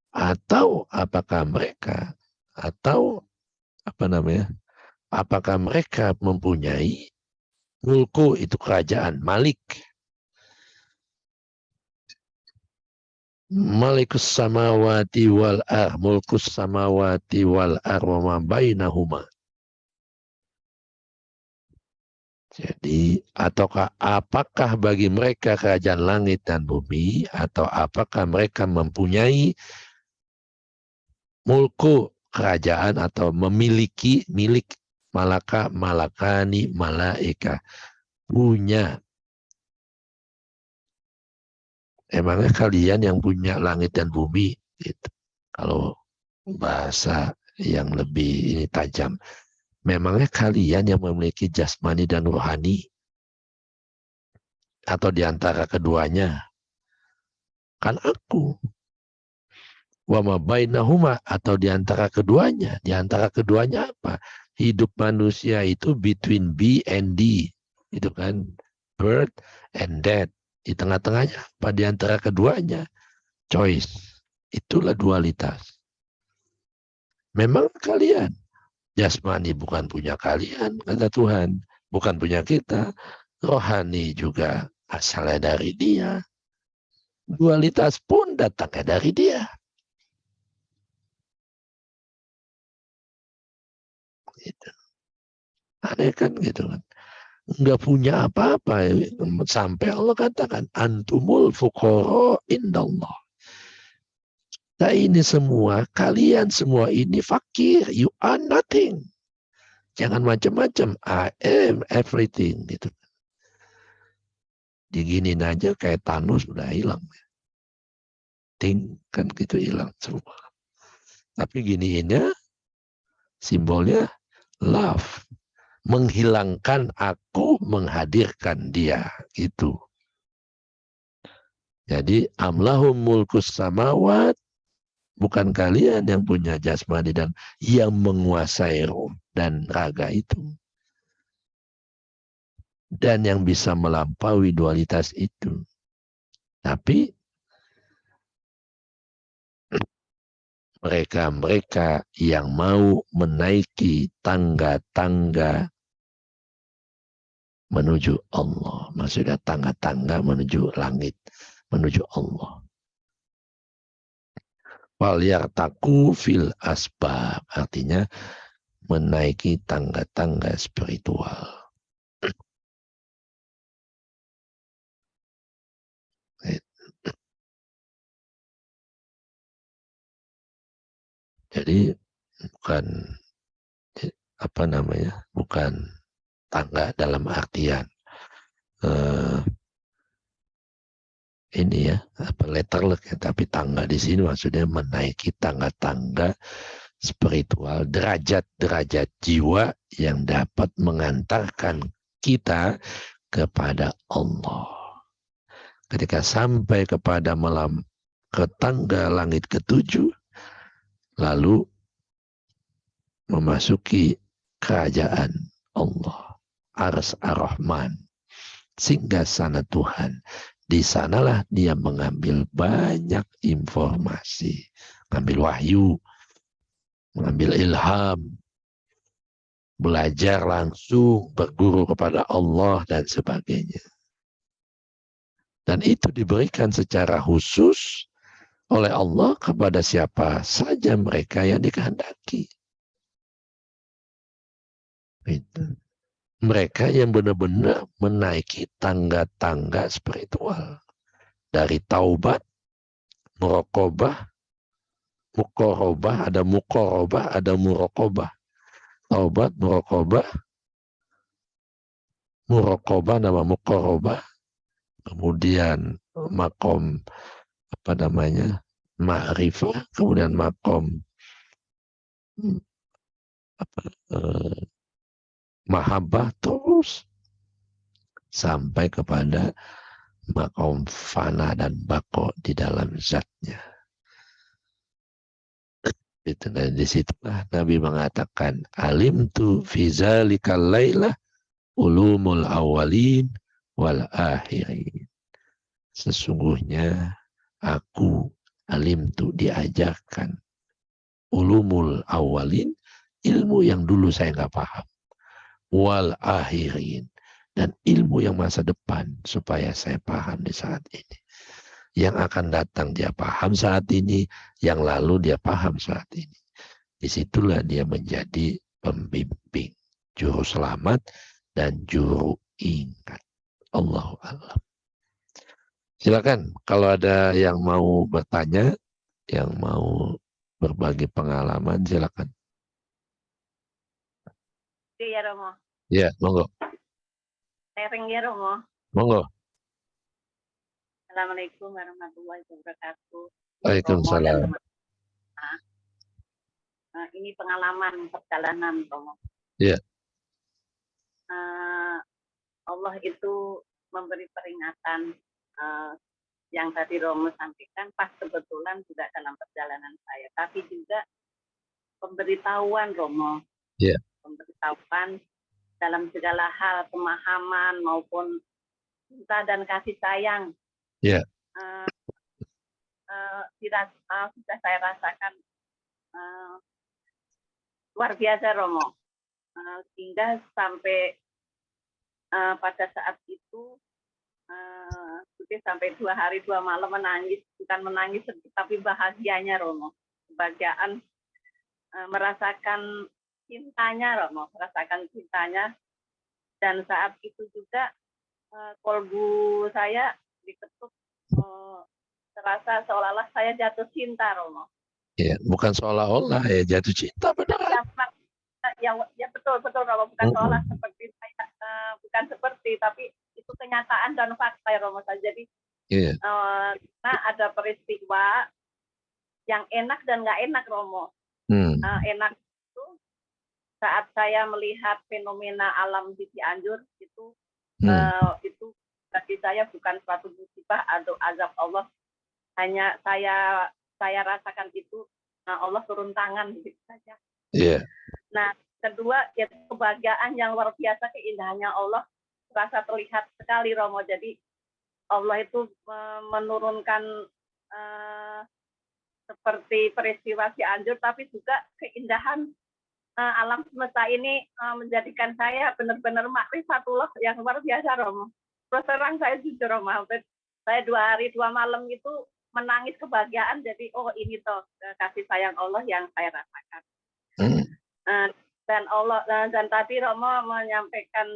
Speaker 1: Atau apakah mereka, atau apa namanya, apakah mereka mempunyai mulku, itu kerajaan, malik, malikus samawati wal ar, mulkus samawati wal ar wa ma bainahuma. Jadi, ataukah apakah bagi mereka kerajaan langit dan bumi, atau apakah mereka mempunyai mulku, kerajaan, atau memiliki, milik, malaka, malakani, malaika, punya. Emangnya kalian yang punya langit dan bumi? Gitu. Kalau bahasa yang lebih ini tajam. Memangnya kalian yang memiliki jasmani dan rohani? Atau diantara keduanya? Kan aku. Wa ma bainahuma, atau diantara keduanya. Diantara keduanya apa? Hidup manusia itu between B and D. Itu kan birth and death. Di tengah-tengahnya apa? Diantara keduanya. Choice. Itulah dualitas. Memang kalian. Jasmani bukan punya kalian, kata Tuhan. Bukan punya kita. Rohani juga asalnya dari dia. Dualitas pun datangnya dari dia. Gitu. Aneh kan gitu kan. Nggak punya apa-apa. Sampai Allah katakan, antumul fuqara indallah. Nah ini semua, kalian semua ini fakir. You are nothing. Jangan macam-macam. I am everything. Gitu. Diginin aja kayak Thanos udah hilang. Ting, kan gitu hilang semua. Tapi giniinnya, simbolnya love. Menghilangkan aku, menghadirkan dia. Gitu. Jadi, amlahum mulkus samawat, bukan kalian yang punya jasmani dan yang menguasai roh dan raga itu. Dan yang bisa melampaui dualitas itu. Tapi mereka-mereka yang mau menaiki tangga-tangga menuju Allah. Maksudnya tangga-tangga menuju langit, menuju Allah. Wal yartaku fil asbab, artinya menaiki tangga-tangga spiritual. Jadi bukan bukan tangga dalam artian ini ya letterlek ya, tapi tangga di sini maksudnya menaiki tangga-tangga spiritual, derajat-derajat jiwa yang dapat mengantarkan kita kepada Allah. Ketika sampai kepada ke tangga langit ketujuh, lalu memasuki kerajaan Allah, Ars Ar-Rahman, singgasana Tuhan. Di sanalah dia mengambil banyak informasi, mengambil wahyu, mengambil ilham, belajar langsung, berguru kepada Allah dan sebagainya. Dan itu diberikan secara khusus oleh Allah kepada siapa saja mereka yang dikehendaki. Itu. Mereka yang benar-benar menaiki tangga-tangga spiritual. Dari taubat, muraqabah, muqarabah, ada muqarabah, ada muraqabah. Taubat, muraqabah nama muqarabah. Kemudian makom ma'rifah, kemudian makom mahabbah, terus sampai kepada makom fana dan bako di dalam zatnya. Itu, dan disitulah Nabi mengatakan, alim tu fi zalikal laylah ulumul awalin wal akhirin. Sesungguhnya aku alim tu diajarkan ulumul awalin, ilmu yang dulu saya nggak paham, wal akhirin, dan ilmu yang masa depan supaya saya paham di saat ini. Yang akan datang dia paham saat ini, yang lalu dia paham saat ini. Disitulah dia menjadi pembimbing, juru selamat dan juru ingat. Allahu a'lam. Silakan kalau ada yang mau bertanya, yang mau berbagi pengalaman, silakan.
Speaker 2: Iya Romo.
Speaker 1: Ya, monggo.
Speaker 2: Sharing ya Romo.
Speaker 1: Monggo.
Speaker 2: Assalamualaikum warahmatullahi wabarakatuh.
Speaker 1: Waalaikumsalam.
Speaker 2: Ini pengalaman perjalanan Romo.
Speaker 1: Ya.
Speaker 2: Allah itu memberi peringatan yang tadi Romo sampaikan pas kebetulan juga dalam perjalanan saya, tapi juga pemberitahuan Romo.
Speaker 1: Ya.
Speaker 2: Pemberitahuan dalam segala hal, pemahaman maupun cinta dan kasih sayang.
Speaker 1: Ya.
Speaker 2: Sudah saya rasakan luar biasa Romo. Hingga sampai pada saat itu sampai 2 hari 2 malam menangis, bukan menangis tapi bahagianya Romo, kebahagiaan merasakan cintanya Romo, merasakan cintanya. Dan saat itu juga kolbu saya diketuk, terasa seolah-olah saya jatuh cinta Romo.
Speaker 1: Ya, bukan seolah-olah ya jatuh cinta beneran.
Speaker 2: Ya betul Romo, bukan seolah seperti saya, bukan seperti, tapi itu kenyataan dan fakta ya Romo. Jadi karena ada peristiwa yang enak dan nggak enak Romo. Enak itu saat saya melihat fenomena alam di Cianjur itu bagi saya bukan suatu musibah atau azab Allah. Hanya saya rasakan itu Allah turun tangan gitu saja.
Speaker 1: Yeah.
Speaker 2: Nah, kedua ya kebahagiaan yang luar biasa, keindahannya Allah terasa terlihat sekali Romo. Jadi Allah itu menurunkan seperti peristiwa Cianjur, tapi juga keindahan alam semesta ini menjadikan saya benar-benar makrifatullah yang luar biasa, Romo. Terus terang saya jujur, Romo, saya 2 hari 2 malam itu menangis kebahagiaan. Jadi ini toh kasih sayang Allah yang saya rasakan. Dan Allah dan tadi Romo menyampaikan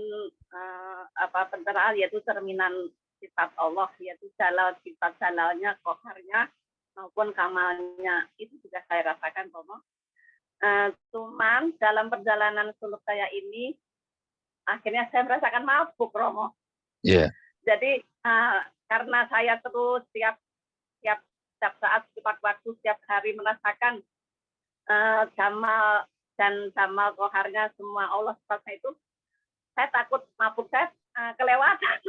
Speaker 2: pencerahan yaitu cerminan sifat Allah, yaitu jalal, sifat jalalnya, koharnya maupun kamalnya, itu juga saya rasakan, Romo. Cuman dalam perjalanan suluk saya ini akhirnya saya merasakan mabuk, Romo.
Speaker 1: Iya.
Speaker 2: Jadi karena saya terus setiap saat, setiap waktu, setiap hari merasakan jamal dan jamal koharnya semua Allah sifatnya itu, saya takut mabuk saya kelewatan.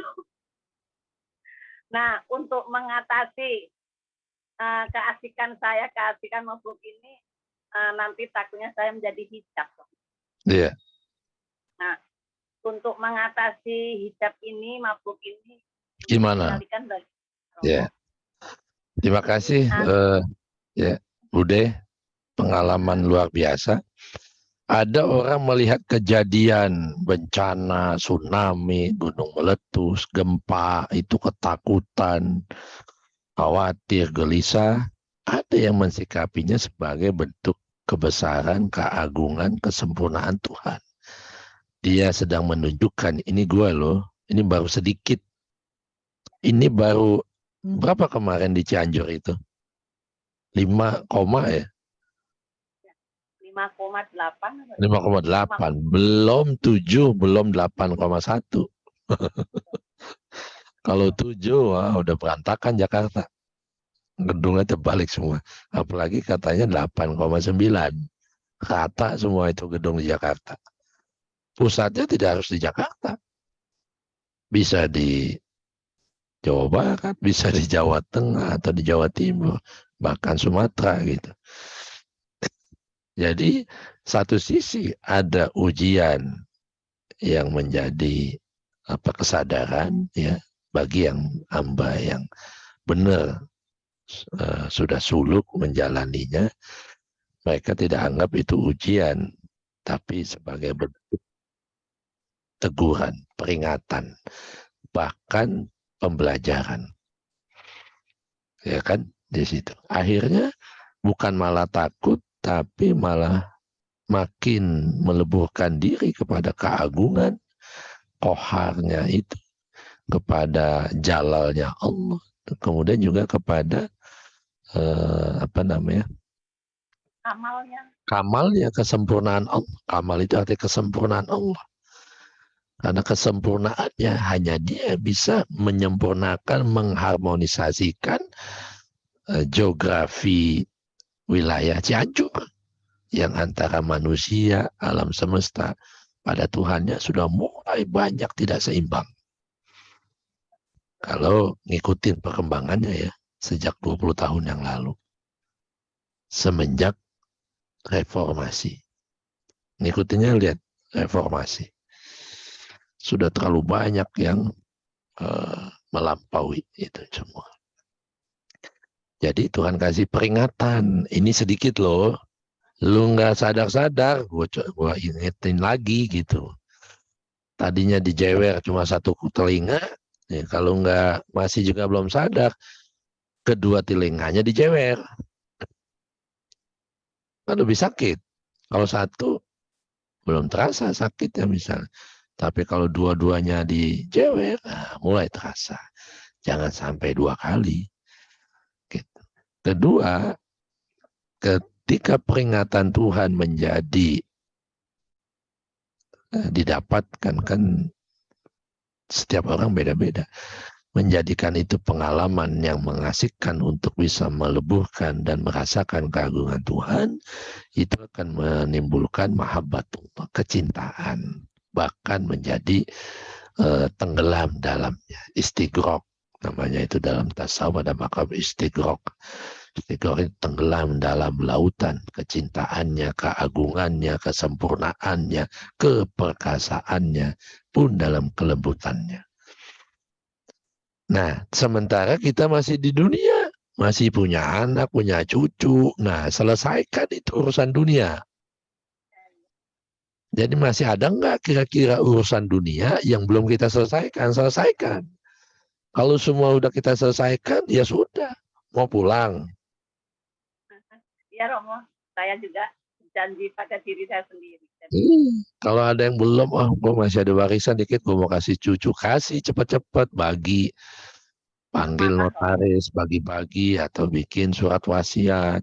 Speaker 2: Nah, untuk mengatasi keasikan mabuk ini, nanti takutnya saya menjadi hijab.
Speaker 1: Iya.
Speaker 2: Nah, untuk mengatasi hijab ini, mabuk ini,
Speaker 1: gimana? Ya. Terima kasih, ya, Bude, pengalaman luar biasa. Ada orang melihat kejadian bencana, tsunami, gunung meletus, gempa, itu ketakutan, khawatir, gelisah. Ada yang mensikapinya sebagai bentuk kebesaran, keagungan, kesempurnaan Tuhan. Dia sedang menunjukkan, ini gue loh, ini baru sedikit. Ini baru berapa kemarin di Cianjur itu? 5, ya?
Speaker 2: 5,8.
Speaker 1: 5,8. Belum 7, belum 8,1. Kalau 7, udah berantakan Jakarta. Gedungnya terbalik semua. Apalagi katanya 8,9. Rata semua itu gedung di Jakarta. Pusatnya tidak harus di Jakarta. Bisa di Jawa Barat, bisa di Jawa Tengah atau di Jawa Timur, bahkan Sumatera gitu. Jadi satu sisi ada ujian yang menjadi kesadaran ya bagi yang hamba yang benar sudah suluk menjalaninya, mereka tidak anggap itu ujian, tapi sebagai bentuk teguran, peringatan, bahkan pembelajaran. Ya kan, di situ. Akhirnya bukan malah takut, tapi malah makin meleburkan diri kepada keagungan, koharnya itu, kepada jalalnya Allah, kemudian juga kepada kamalnya, kesempurnaan Allah. Kamal itu artinya kesempurnaan Allah. Karena kesempurnaannya hanya dia bisa menyempurnakan, mengharmonisasikan geografi wilayah Cianjur yang antara manusia, alam semesta pada Tuhannya sudah mulai banyak tidak seimbang. Kalau ngikutin perkembangannya ya, sejak 20 tahun yang lalu. Semenjak reformasi. Ngikutinnya lihat reformasi. Sudah terlalu banyak yang melampaui itu semua. Jadi Tuhan kasih peringatan, ini sedikit loh. Lu nggak sadar-sadar, gua ingetin lagi gitu. Tadinya dijewer cuma 1 telinga, ya, kalau nggak masih juga belum sadar, kedua telinganya dijewer. Kan lebih sakit. Kalau 1 belum terasa sakitnya misalnya. Tapi kalau dua-duanya dijewer, mulai terasa. Jangan sampai 2 kali. Gitu. Kedua, ketika peringatan Tuhan menjadi didapatkan, kan setiap orang beda-beda. Menjadikan itu pengalaman yang mengasihkan untuk bisa meleburkan dan merasakan keagungan Tuhan, itu akan menimbulkan mahabbatullah, kecintaan, bahkan menjadi tenggelam dalamnya. Istighraq namanya itu dalam tasawuf, ada makam istighraq. Istighraq itu tenggelam dalam lautan kecintaannya, keagungannya, kesempurnaannya, keperkasaannya, pun dalam kelembutannya. Nah, sementara kita masih di dunia, masih punya anak, punya cucu. Nah, selesaikan itu urusan dunia. Jadi masih ada nggak kira-kira urusan dunia yang belum kita selesaikan? Selesaikan. Kalau semua udah kita selesaikan, ya sudah. Mau pulang.
Speaker 2: Iya Romo, saya juga janji pada diri saya sendiri.
Speaker 1: Kalau ada yang belum, gue masih ada warisan dikit, gue mau kasih cucu, kasih cepat-cepat, bagi, panggil notaris, bagi-bagi, atau bikin surat wasiat,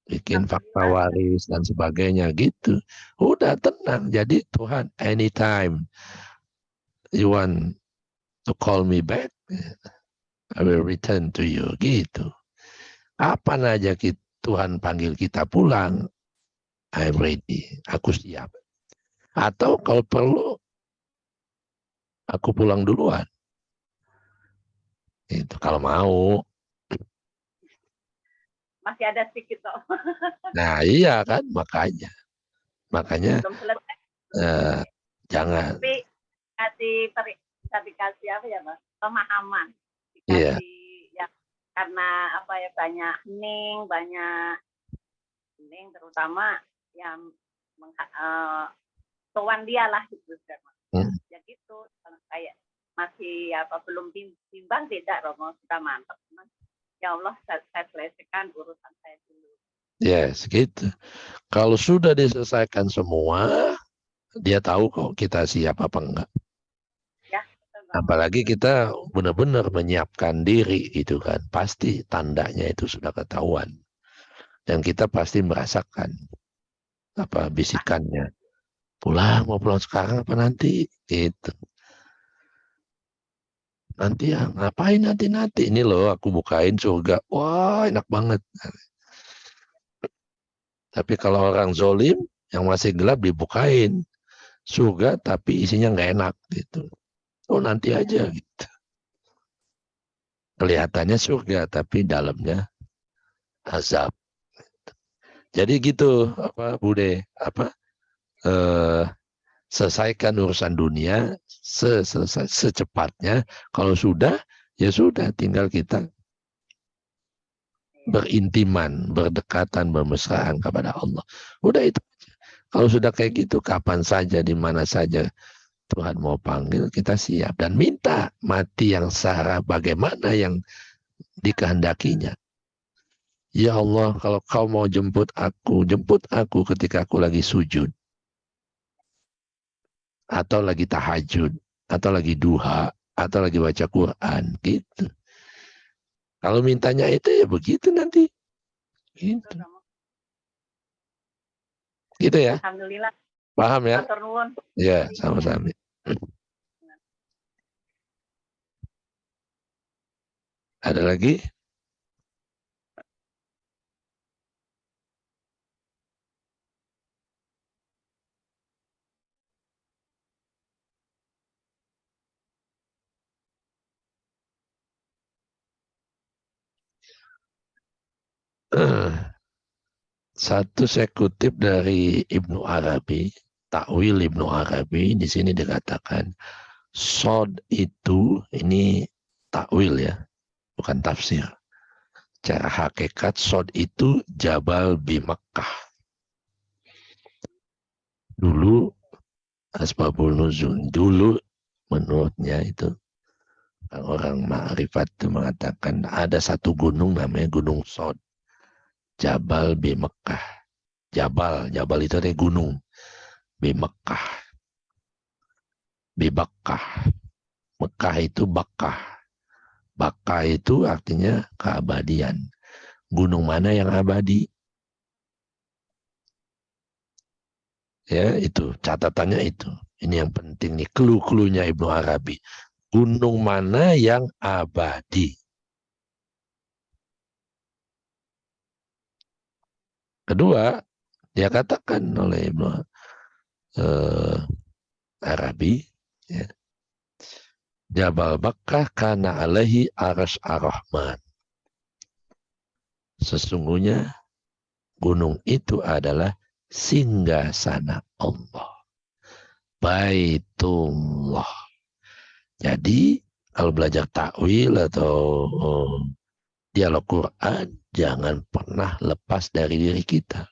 Speaker 1: bikin fakta waris, dan sebagainya, gitu. Udah tenang, jadi Tuhan, anytime you want to call me back, I will return to you, gitu. Kapan aja Tuhan panggil kita pulang, I'm ready, aku siap. Atau kalau perlu, aku pulang duluan. Itu kalau mau.
Speaker 2: Masih ada sedikit toh.
Speaker 1: Nah iya kan, makanya
Speaker 2: Belum selesai.
Speaker 1: Jangan.
Speaker 2: Tapi bisa dikasih apa ya Mas? Pemahaman.
Speaker 1: Dikasih
Speaker 2: ya karena apa ya, banyak terutama yang sowan dia lah gitu kan. Ya gitu, kayak masih belum timbang tidak Romo, sudah mantap. Ya Allah, saya selesaikan urusan saya dulu.
Speaker 1: Yes, gitu. Kalau sudah diselesaikan semua, dia tahu kok kita siap apa enggak.
Speaker 2: Ya,
Speaker 1: apalagi kita benar-benar menyiapkan diri gitu kan, pasti tandanya itu sudah ketahuan. Dan kita pasti merasakan apa bisikannya. Mau pulang sekarang apa nanti? Gitu. Nanti ya, ngapain nanti? Ini loh aku bukain surga. Wah, enak banget. Tapi kalau orang zolim, yang masih gelap dibukain surga, tapi isinya nggak enak gitu. Oh nanti aja gitu. Kelihatannya surga, tapi dalamnya azab. Jadi gitu, Bude, selesaikan urusan dunia secepatnya. Kalau sudah, ya sudah, tinggal kita berintiman, berdekatan, bermesraan kepada Allah. Udah itu. Kalau sudah kayak gitu, kapan saja, di mana saja Tuhan mau panggil, kita siap. Dan minta mati yang sah, bagaimana yang dikehendakinya. Ya Allah, kalau kau mau jemput aku ketika aku lagi sujud. Atau lagi tahajud. Atau lagi duha. Atau lagi baca Quran. Gitu. Kalau mintanya itu ya begitu nanti. Gitu. Gitu ya.
Speaker 2: Alhamdulillah.
Speaker 1: Paham ya? Ya, sama-sama. Ada lagi? Satu saya kutip dari Ibnu Arabi, takwil Ibnu Arabi, di sini dikatakan sod itu, ini takwil ya, bukan tafsir. Cara hakikat sod itu Jabal bi Makkah. Dulu asbabul nuzul, dulu menurutnya itu orang ma'rifat itu mengatakan ada satu gunung namanya Gunung Sod. Jabal bi Makkah. Jabal itu ada gunung. Bi Makkah. Bi Bakkah. Mekah itu Bakkah. Bakkah itu artinya keabadian. Gunung mana yang abadi? Ya, itu catatannya itu. Ini yang penting nih, clue-cluenya Ibnu Arabi. Gunung mana yang abadi? Kedua, dia katakan oleh Ibnu Arabi, ya, Jabal Bakkah kana alaihi arsy ar-Rahman. Sesungguhnya gunung itu adalah singgasana Allah. Baitullah. Jadi kalau belajar takwil atau dialog Quran, jangan pernah lepas dari diri kita.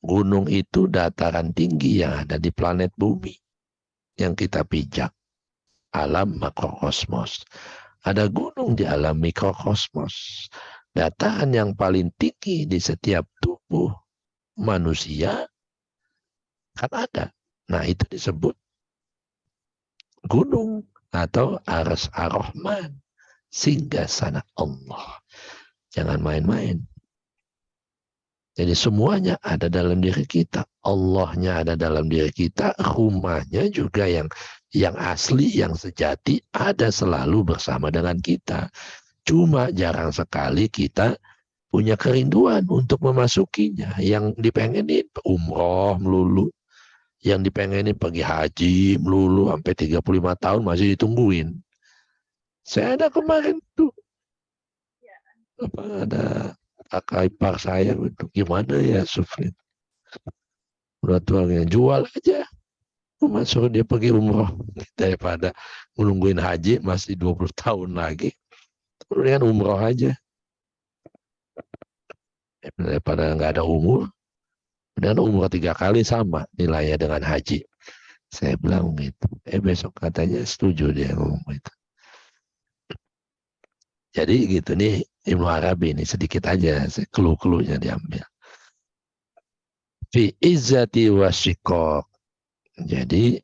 Speaker 1: Gunung itu dataran tinggi yang ada di planet bumi yang kita pijak. Alam makrokosmos. Ada gunung di alam mikrokosmos. Dataran yang paling tinggi di setiap tubuh manusia kan ada. Nah, itu disebut gunung atau Ars Ar-Rahman, singgasana Allah. Jangan main-main. Jadi semuanya ada dalam diri kita. Allahnya ada dalam diri kita. Rumahnya juga yang asli, yang sejati ada selalu bersama dengan kita. Cuma jarang sekali kita punya kerinduan untuk memasukinya. Yang dipengenin umroh melulu. Yang dipengenin pergi haji melulu. Sampai 35 tahun masih ditungguin. Saya ada kemarin tuh. Ada kakak ipar saya itu gimana ya Sufrin, udah tuanya jual aja, suruh dia pergi umroh daripada menungguin haji masih 20 tahun lagi, kemudian umroh aja daripada nggak ada umur. Dan umroh 3 kali sama nilainya dengan haji. Saya bilang gitu. Besok katanya setuju dia ngomong itu. Jadi gitu nih Ibnu Arabi ini sedikit aja clue-cluenya diambil. Fi izzati wa syiqaq. Jadi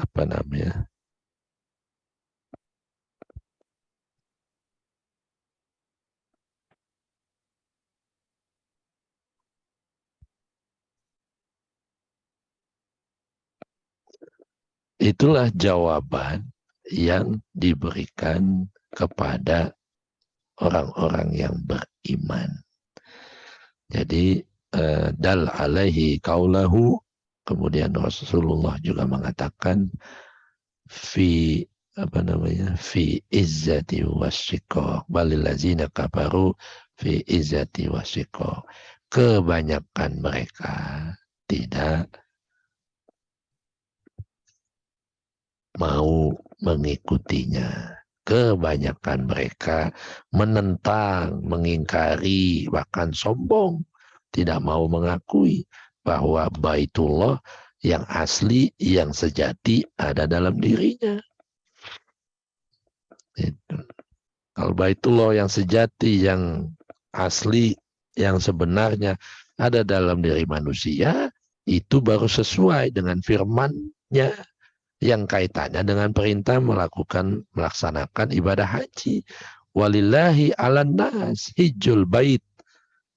Speaker 1: apa namanya? Itulah jawaban yang diberikan kepada orang-orang yang beriman. Jadi dal alaihi kaulahu, kemudian Rasulullah juga mengatakan fi fi izzati wasyiqaq balil ladzina kafaru fi izzati wasyiqaq. Kebanyakan mereka tidak mau mengikutinya. Kebanyakan mereka menentang, mengingkari, bahkan sombong, tidak mau mengakui bahwa Baitullah yang asli, yang sejati ada dalam dirinya. Itu. Kalau Baitullah yang sejati, yang asli, yang sebenarnya ada dalam diri manusia, itu baru sesuai dengan firman-Nya yang kaitannya dengan perintah melaksanakan ibadah haji. Walillahi 'alan nas hijjul bait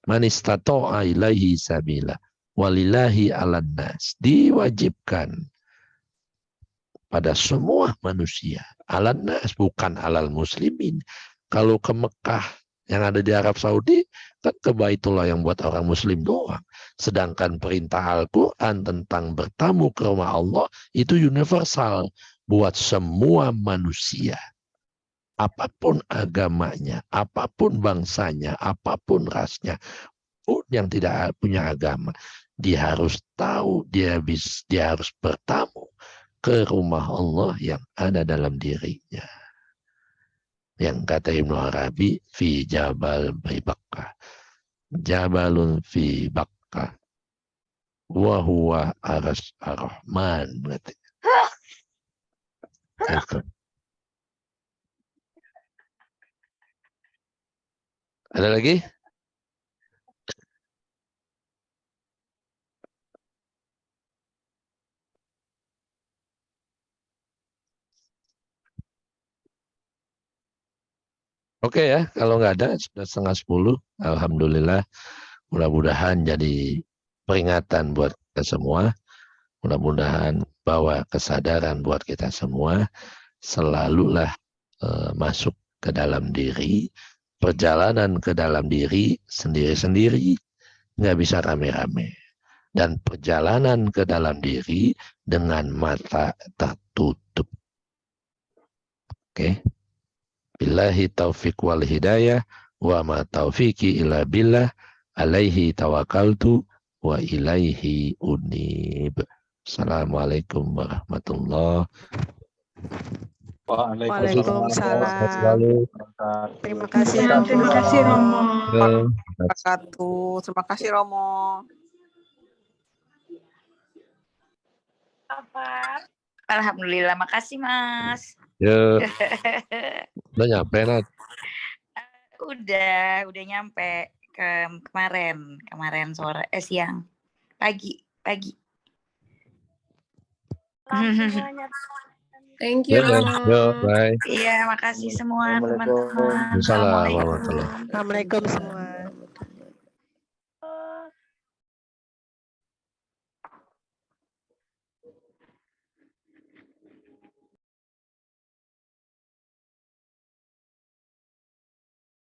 Speaker 1: man istata'a ilaihi sabila. Walillahi 'alan nas, diwajibkan pada semua manusia. 'Alan nas, bukan 'alal muslimin. Kalau ke Mekah yang ada di Arab Saudi kan ke Baitullah yang buat orang muslim doang. Sedangkan perintah Al-Quran tentang bertamu ke rumah Allah itu universal buat semua manusia. Apapun agamanya, apapun bangsanya, apapun rasnya, pun yang tidak punya agama, dia harus tahu, dia harus bertamu ke rumah Allah yang ada dalam dirinya. Yang kata Ibnu Arabi, fi jabal Bakkah. Jabalun fi Bakkah. Wa huwa Ars Ar-Rahman. Ada lagi? Oke ya, kalau nggak ada sudah 9:30. Alhamdulillah, mudah-mudahan jadi peringatan buat kita semua. Mudah-mudahan bawa kesadaran buat kita semua. Selalulah masuk ke dalam diri, perjalanan ke dalam diri sendiri-sendiri, nggak bisa rame-rame. Dan perjalanan ke dalam diri dengan mata tertutup. Oke. Billahi taufiq wal hidayah wa ma taufiqi illa billah alaihi tawakkaltu wa ilaihi unib. Assalamualaikum warahmatullahi wabarakatuh.
Speaker 3: Waalaikumsalam. Terima kasih
Speaker 4: Ya, terima kasih Romo.
Speaker 3: Terima kasih Romo.
Speaker 2: Apa?
Speaker 5: Alhamdulillah, makasih Mas.
Speaker 1: Ya, udah nyampe Nat.
Speaker 5: Udah nyampe kemarin sore, siang, pagi.
Speaker 2: Semuanya.
Speaker 4: Thank you Romo.
Speaker 1: Bye.
Speaker 5: Iya, makasih semua teman-teman.
Speaker 1: Assalamualaikum warahmatullahi
Speaker 3: Assalamualaikum semua.